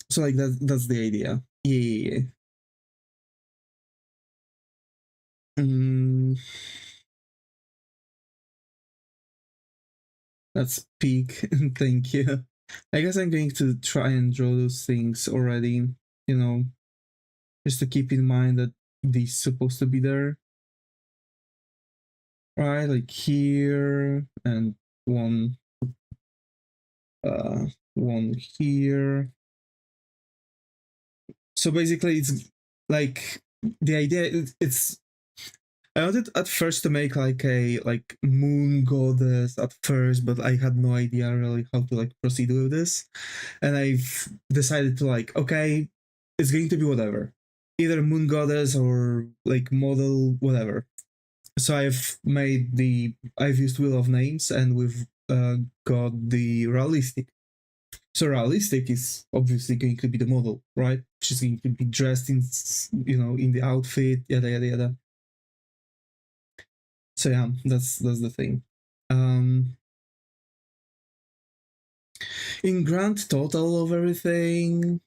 So like that's the idea. Yeah. Mm, that's peak. Thank you. I guess I'm going to try and draw those things already. You know, just to keep in mind that these supposed to be there, right? Like here and one, uh, one here. So basically, it's like the idea. It's I wanted at first to make like a like moon goddess at first, but I had no idea really how to like proceed with this, and I've decided to like, okay, it's going to be whatever, either moon goddess or like model whatever. So I've used wheel of names, and we've got the realistic. So realistic is obviously going to be the model, right? She's going to be dressed in, you know, in the outfit, yada yada yada. So yeah, that's the thing. In grand total of everything,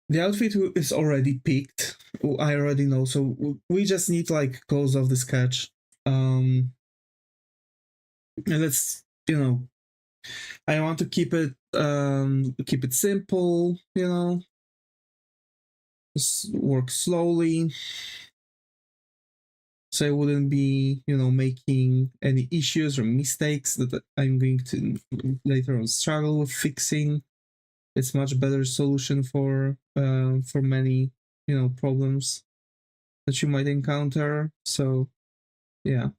the outfit is already picked. I already know, so we just need to like close off the sketch. And let's, you know, I want to keep it simple, you know, just work slowly, so I wouldn't be, you know, making any issues or mistakes that I'm going to later on struggle with fixing. It's much better solution for many, you know, problems that you might encounter. So yeah,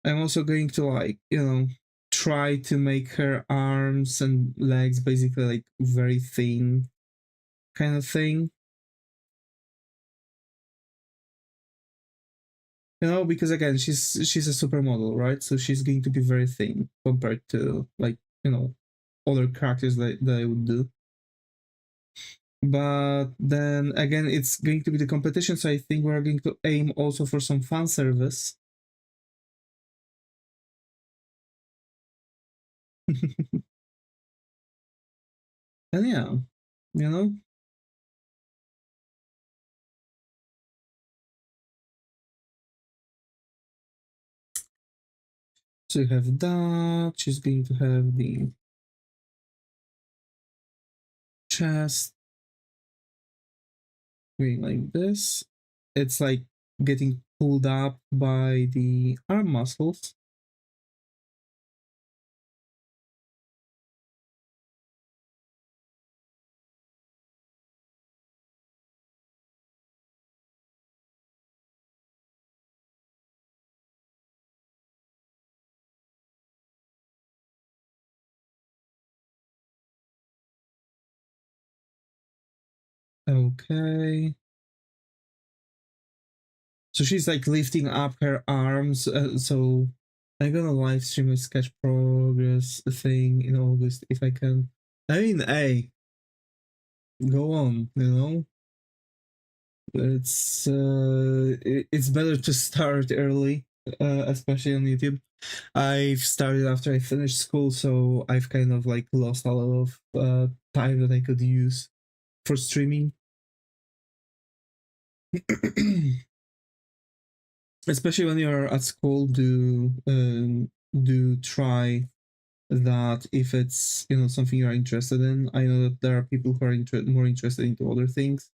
I'm also going to like, you know, try to make her arms and legs basically like very thin kind of thing, you know, because again she's a supermodel, right? So she's going to be very thin compared to like, you know, other characters that I would do. But then again, it's going to be the competition, so I think we're going to aim also for some fan service. And yeah, you know, so you have that. She's going to have the chest going like this. It's like getting pulled up by the arm muscles. Okay. So she's like lifting up her arms. So I'm gonna live stream a sketch progress thing in August if I can. I mean, hey, go on, you know? It's better to start early, especially on YouTube. I've started after I finished school, so I've kind of like lost a lot of time that I could use for streaming. Especially when you're at school, do try that if it's something you're interested in. I know that there are people who are more interested into other things,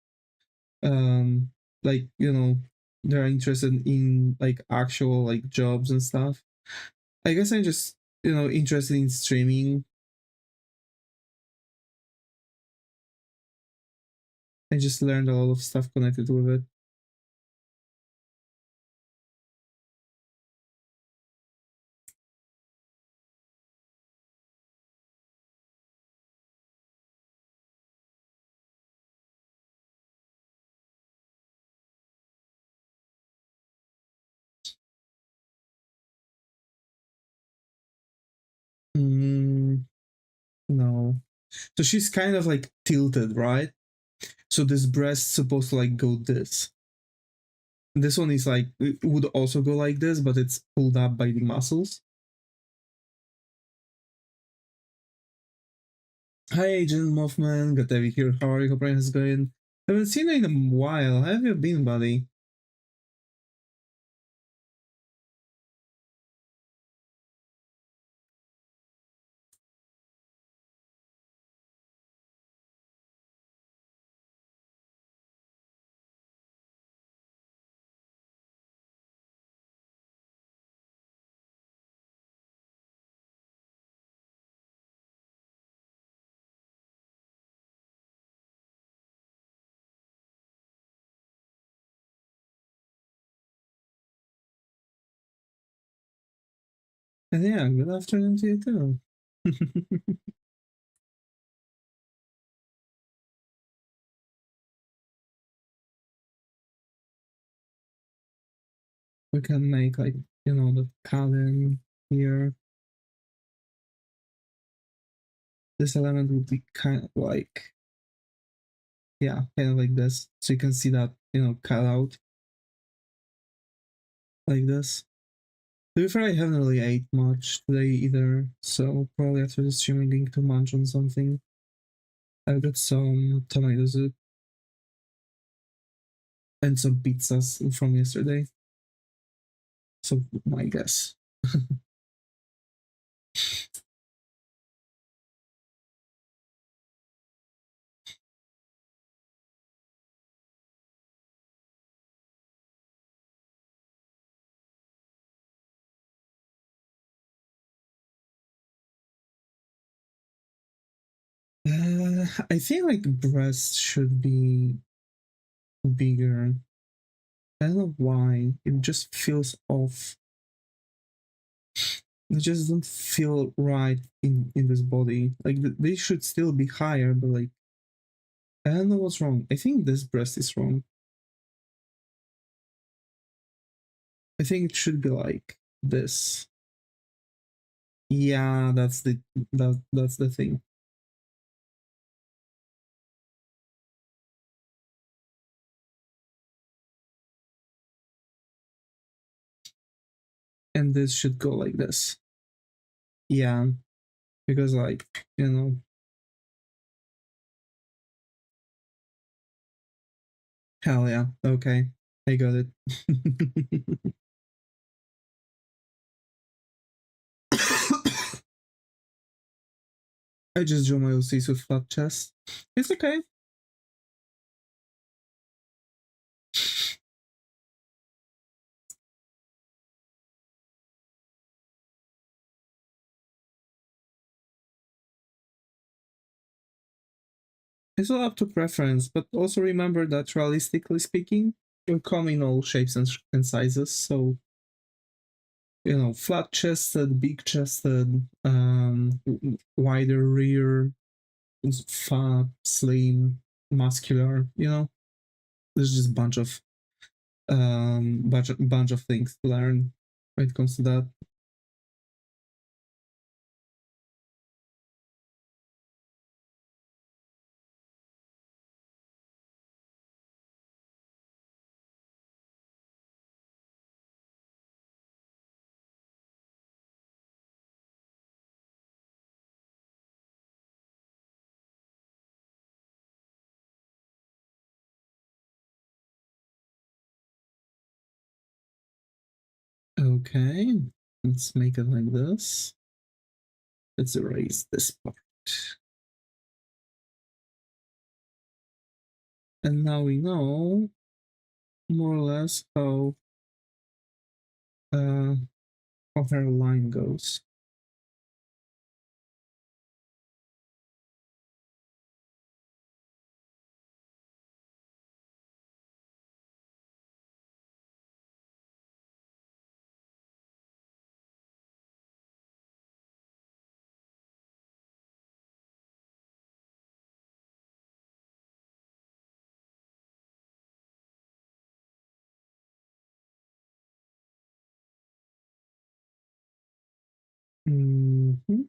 um like they're interested in like actual like jobs and stuff. I guess I'm just interested in streaming. I just learned a lot of stuff connected with it. No. So she's kind of like tilted, right? So this breast's supposed to like go this. This one is like, it would also go like this, but it's pulled up by the muscles. Hi, Agent Mothman. Got Devi here. How are you? Hope everything's going. Haven't seen you in a while. How have you been, buddy? And yeah, good afternoon to you too. We can make like, the cabin here. This element would be kind of like, yeah, kind of like this. So you can see that, cut out like this. To be fair, I haven't really ate much today either. So probably after the stream, I'm going to munch on something. I've got some tomato soup and some pizzas from yesterday. So my guess. I think like breast should be bigger. I don't know why. It just feels off. It just don't feel right in this body. Like they should still be higher, but like I don't know what's wrong. I think this breast is wrong. I think it should be like this. Yeah, that's the thing. And this should go like this. Yeah, because like hell yeah. Okay, I got it. I just drew my OCs with flat chest. It's okay. It's all up to preference, but also remember that realistically speaking, you come in all shapes and sizes. So, flat chested, big chested, wider rear, fat, slim. muscular, you know. There's just a bunch of things to learn when it comes to that. Okay, let's make it like this. Let's erase this part. And now we know more or less how her line goes. Mm-hmm.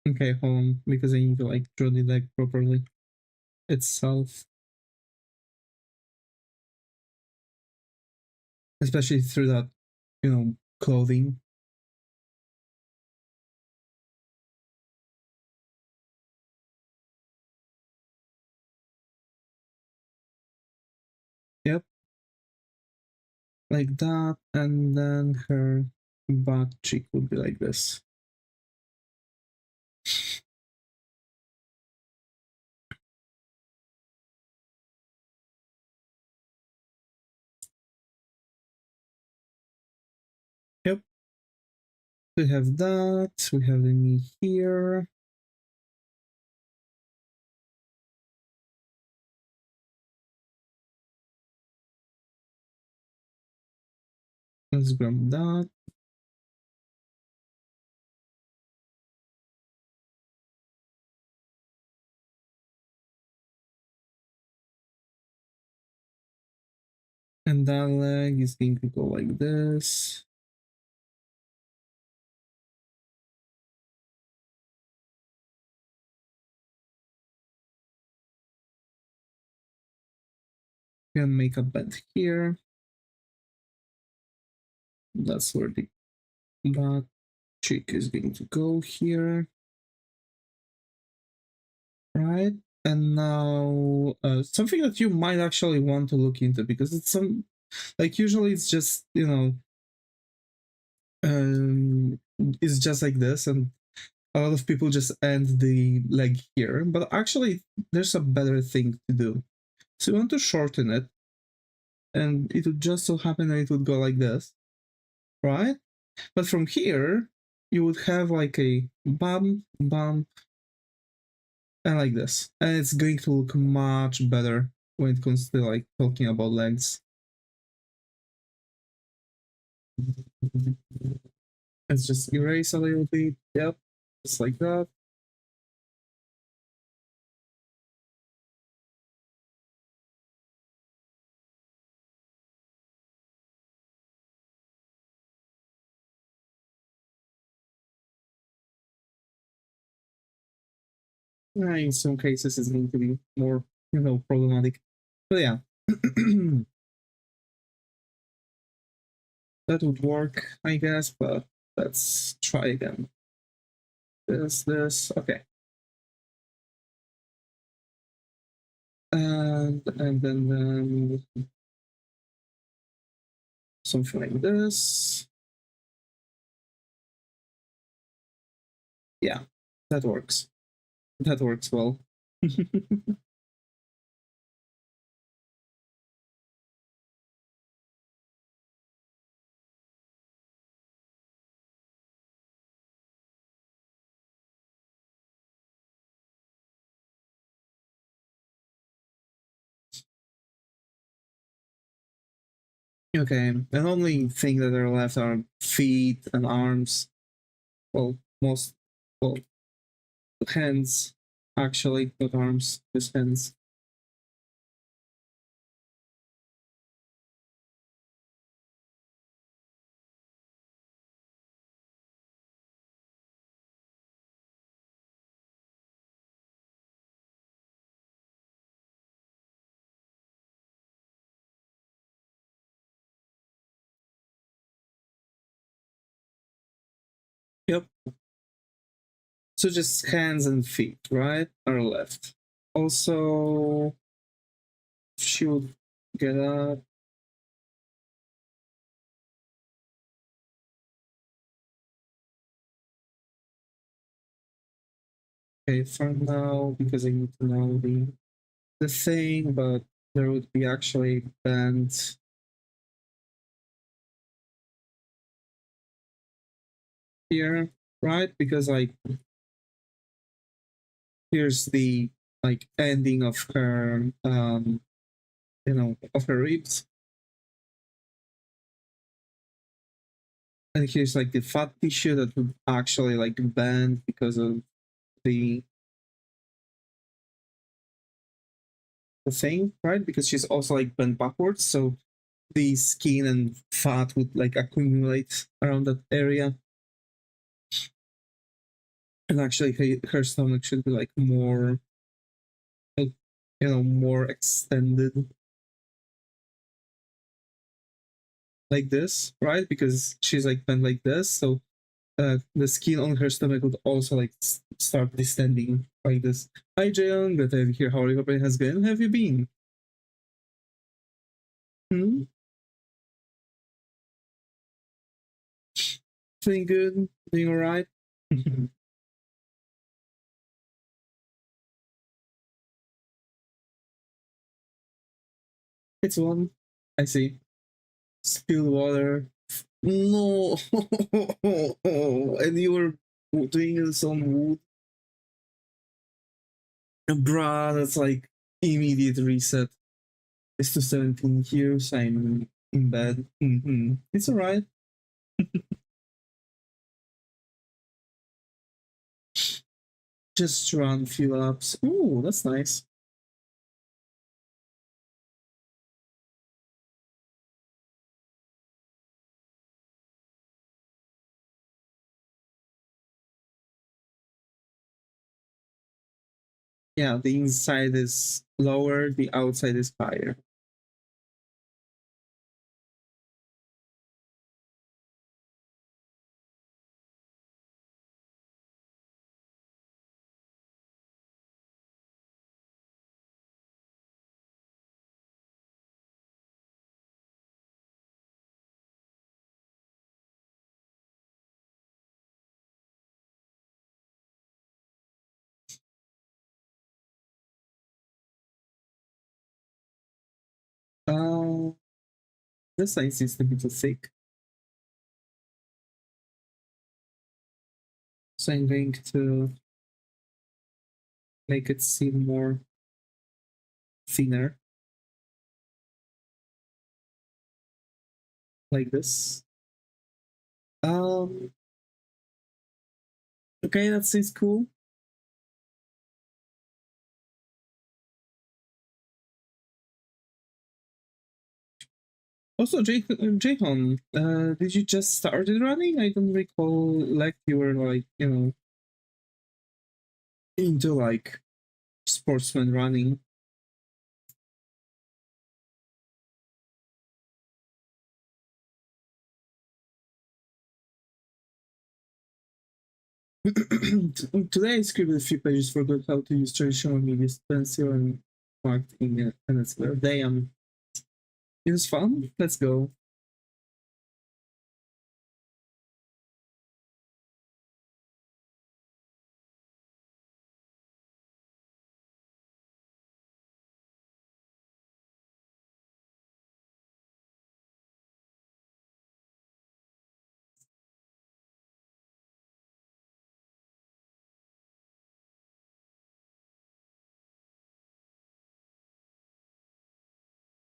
Okay, hold on, because I need to like draw the leg properly itself, especially through that, you know, clothing. Yep, like that, and then her butt cheek would be like this. Yep. We have that. We have the knee here. Let's grab that. And that leg is going to go like this. We can make a bend here. That's where the butt cheek is going to go here. Right? And now something that you might actually want to look into, because it's some, like, usually it's just, you know, it's just like this, and a lot of people just end the leg here, but actually there's a better thing to do. So you want to shorten it, and it would just so happen that it would go like this, right? But from here you would have like a bump, bump, and like this, and it's going to look much better when it comes to like talking about legs. Let's just erase a little bit. Yep, just like that. In some cases, it's going to be more, you know, problematic. But yeah, that would work, I guess. But let's try again. This, okay, and then something like this. Yeah, that works. That works well. Okay, the only thing that are left are feet and arms. well, most, well, hands, actually, not arms, just hands. Yep. So just hands and feet, right? Are left. Also, she would get up. Okay, for now, because I need to know the thing, but there would be actually band here, right? Because like here's the like ending of her you know, of her ribs. And here's like the fat tissue that would actually like bend because of the thing, right? Because she's also like bent backwards, so the skin and fat would like accumulate around that area. And actually her stomach should be like more, you know, more extended like this, right? Because she's like bent like this, so the skin on her stomach would also like start distending like this. Hi Jayon, glad to have you here. How your brain has been? Have you been? Hmm? Feeling good? Doing alright? It's one. I see. Spilled water. No, and you were doing this on wood, bruh. That's like immediate reset. It's to 17 years. I'm in bed. It's alright. Just run a few laps. Ooh, that's nice. Yeah, the inside is lower, the outside is higher. Uh, this side seems to be too thick. So I'm going to make it seem more thinner, like this. Um, okay, that seems cool. Also, Jayhon, did you just started running? I don't recall like you were like, you know, into like sportsman running. Today I scribbled a few pages for good how to use traditional media pencil and marked in and it's there. Damn. It was fun. Let's go.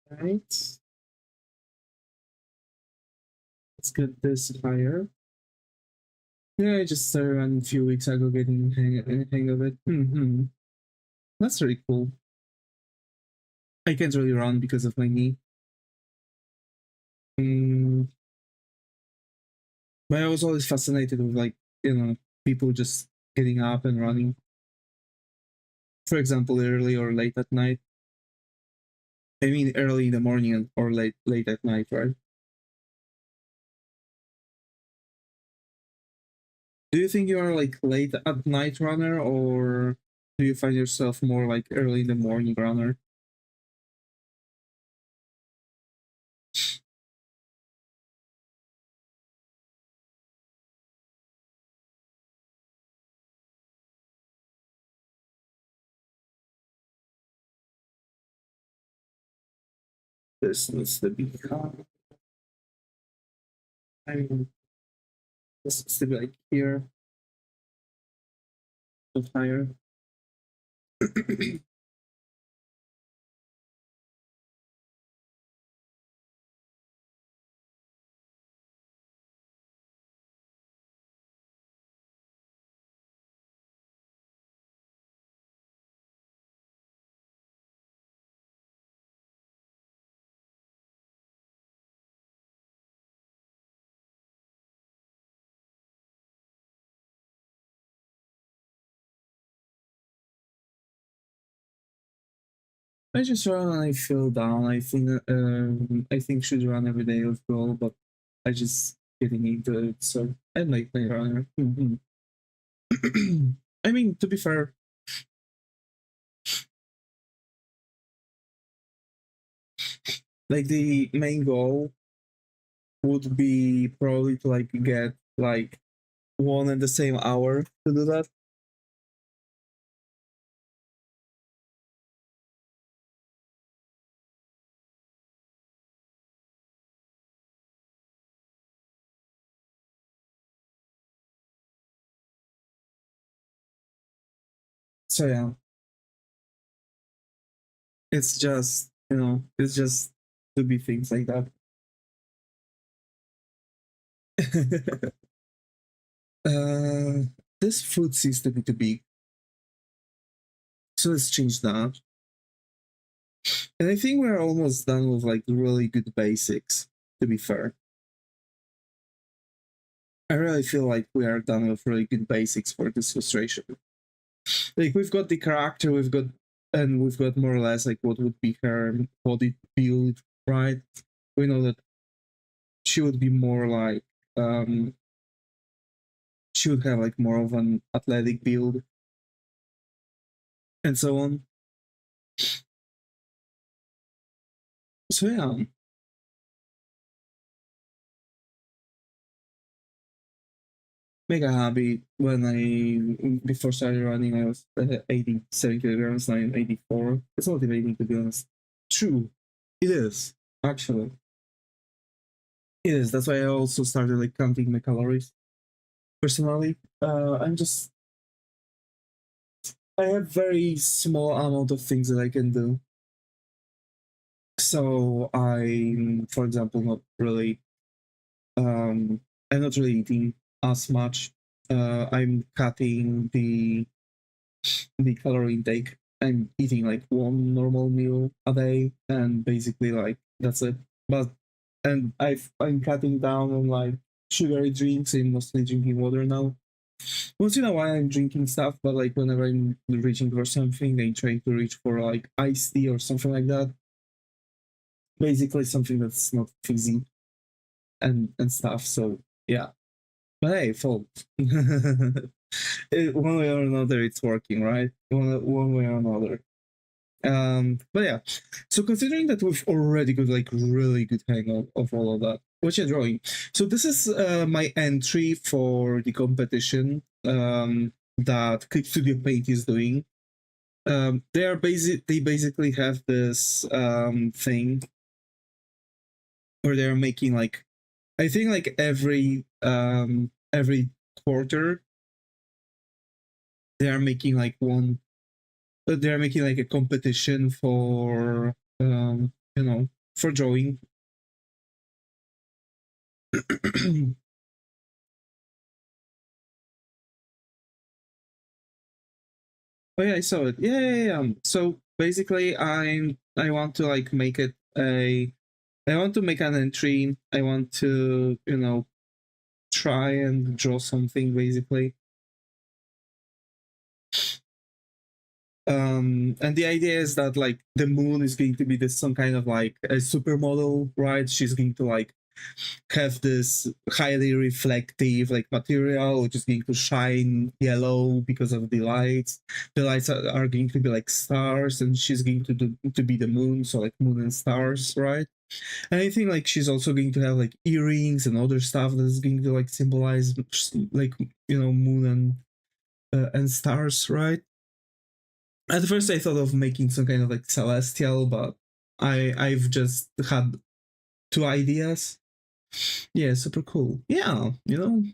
Right. Let's get this higher. Yeah, I just started running a few weeks ago, getting hang of it. That's really cool. I can't really run because of my knee. But I was always fascinated with, like, people just getting up and running. For example, early or late at night. I mean, early in the morning or late at night, right? Do you think you are like late at night runner, or do you find yourself more like early in the morning runner? This needs to be calm. I mean, this needs to be like here, so higher. I just run and I feel down. I think should run every day with goal, but I just getting into it. So I like my runner. I mean, to be fair, like the main goal would be probably to like get like one and the same hour to do that. So yeah, it's just it's just to be things like that. uh, this food seems to be too big, so let's change that. And I think we're almost done with like really good basics. To be fair, I really feel like we are done with really good basics for this illustration. Like we've got the character, we've got more or less like what would be her body build, right? We know that she would be more like she would have like more of an athletic build and so on. So yeah, mega happy when I before started running. I was 87 kilograms. Now I'm 84. It's motivating, to be honest. True, it is actually. It is. That's why I also started like counting my calories. Personally, I have very small amount of things that I can do. So I'm, for example, not really I'm not really eating as much. I'm cutting the calorie intake. I'm eating like one normal meal a day, and basically like that's it. But I'm cutting down on like sugary drinks and mostly drinking water now. Once in a while, I'm drinking stuff, but like whenever I'm reaching for something, I try to reach for like iced tea or something like that. Basically, something that's not fizzy and stuff. So yeah, but hey, fault. One way or another, it's working, right? One way or another. But yeah, so considering that we've already got like really good hang of all of that, which I'm drawing. So this is my entry for the competition that Clip Studio Paint is doing. They basically have this thing where they're making like, I think like every quarter they are making like one they're making like a competition for for drawing. Oh yeah, I saw it. Yeah. So basically, I want to like make it a. I want to make an entry. I want to try and draw something basically. And the idea is that like the moon is going to be this some kind of like a supermodel, right? She's going to like have this highly reflective like material which is going to shine yellow because of the lights. The lights are going to be like stars, and she's going to be the moon, so like moon and stars, right? And I think like she's also going to have like earrings and other stuff that is going to like symbolize like moon and stars, right? At first I thought of making some kind of like celestial, but I've just had two ideas. Yeah, super cool. Yeah, yeah.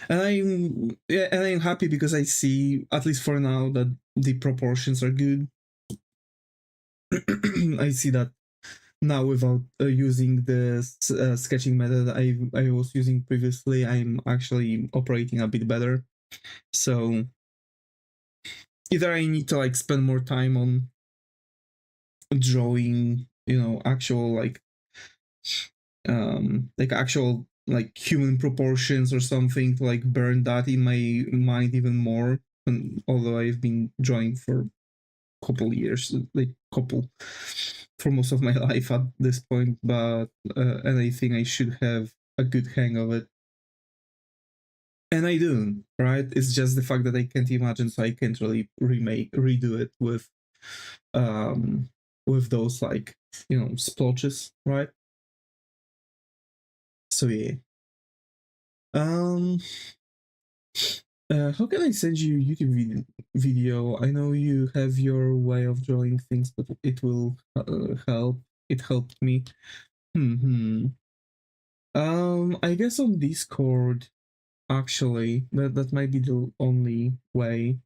And I'm happy because I see, at least for now, that the proportions are good. I see that now without using the sketching method I was using previously. I'm actually operating a bit better. So either I need to like spend more time on drawing, actual like actual like human proportions or something to like burn that in my mind even more. And although I've been drawing for a couple years, like couple for most of my life at this point, but and I think I should have a good hang of it. And I do, right? It's just the fact that I can't imagine, so I can't really redo it with those like splotches, right? So yeah. Um how can I send you a YouTube video? I know you have your way of drawing things, but it will help. It helped me. Hmm. I guess on Discord, actually, that might be the only way.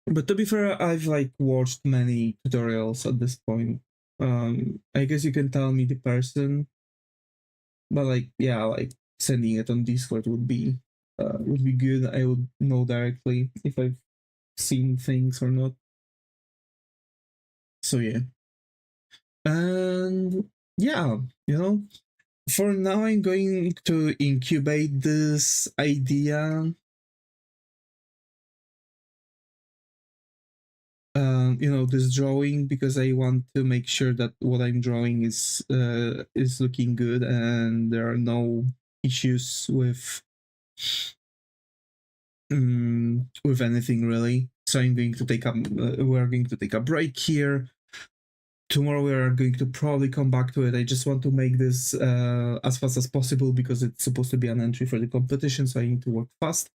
But to be fair, I've like watched many tutorials at this point. I guess you can tell me the person, but like yeah, like sending it on Discord would be good. I would know directly if I've seen things or not. So yeah. And yeah, for now I'm going to incubate this idea. This drawing, because I want to make sure that what I'm drawing is looking good and there are no issues with anything really. So I'm going to we're going to take a break here. Tomorrow we are going to probably come back to it. I just want to make this as fast as possible because it's supposed to be an entry for the competition, so I need to work fast.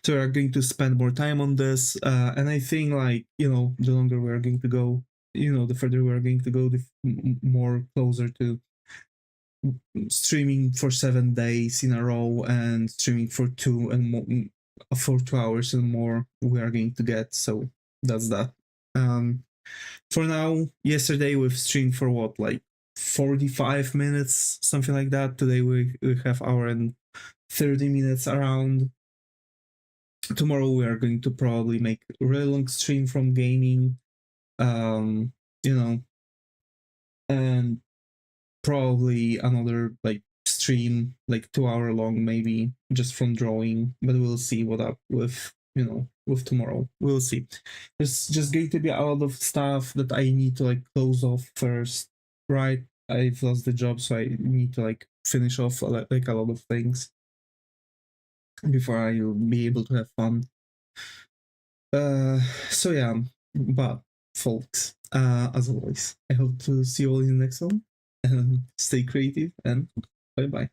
So we are going to spend more time on this, and I think like the longer we are going to go, the further we are going to go, the more closer to streaming for 7 days in a row and streaming for 2 hours and more we are going to get. So that's that. For now, yesterday we've streamed for what, like 45 minutes, something like that. Today we have hour and 30 minutes around. Tomorrow we are going to probably make a really long stream from gaming, um and probably another like stream like 2 hour long maybe just from drawing, but we'll see what up with tomorrow. We'll see. There's just going to be a lot of stuff that I need to like close off first, right? I've lost the job, so I need to like finish off like a lot of things before I'll be able to have fun. So yeah, but folks, as always, I hope to see you all in the next one, and stay creative, and bye bye.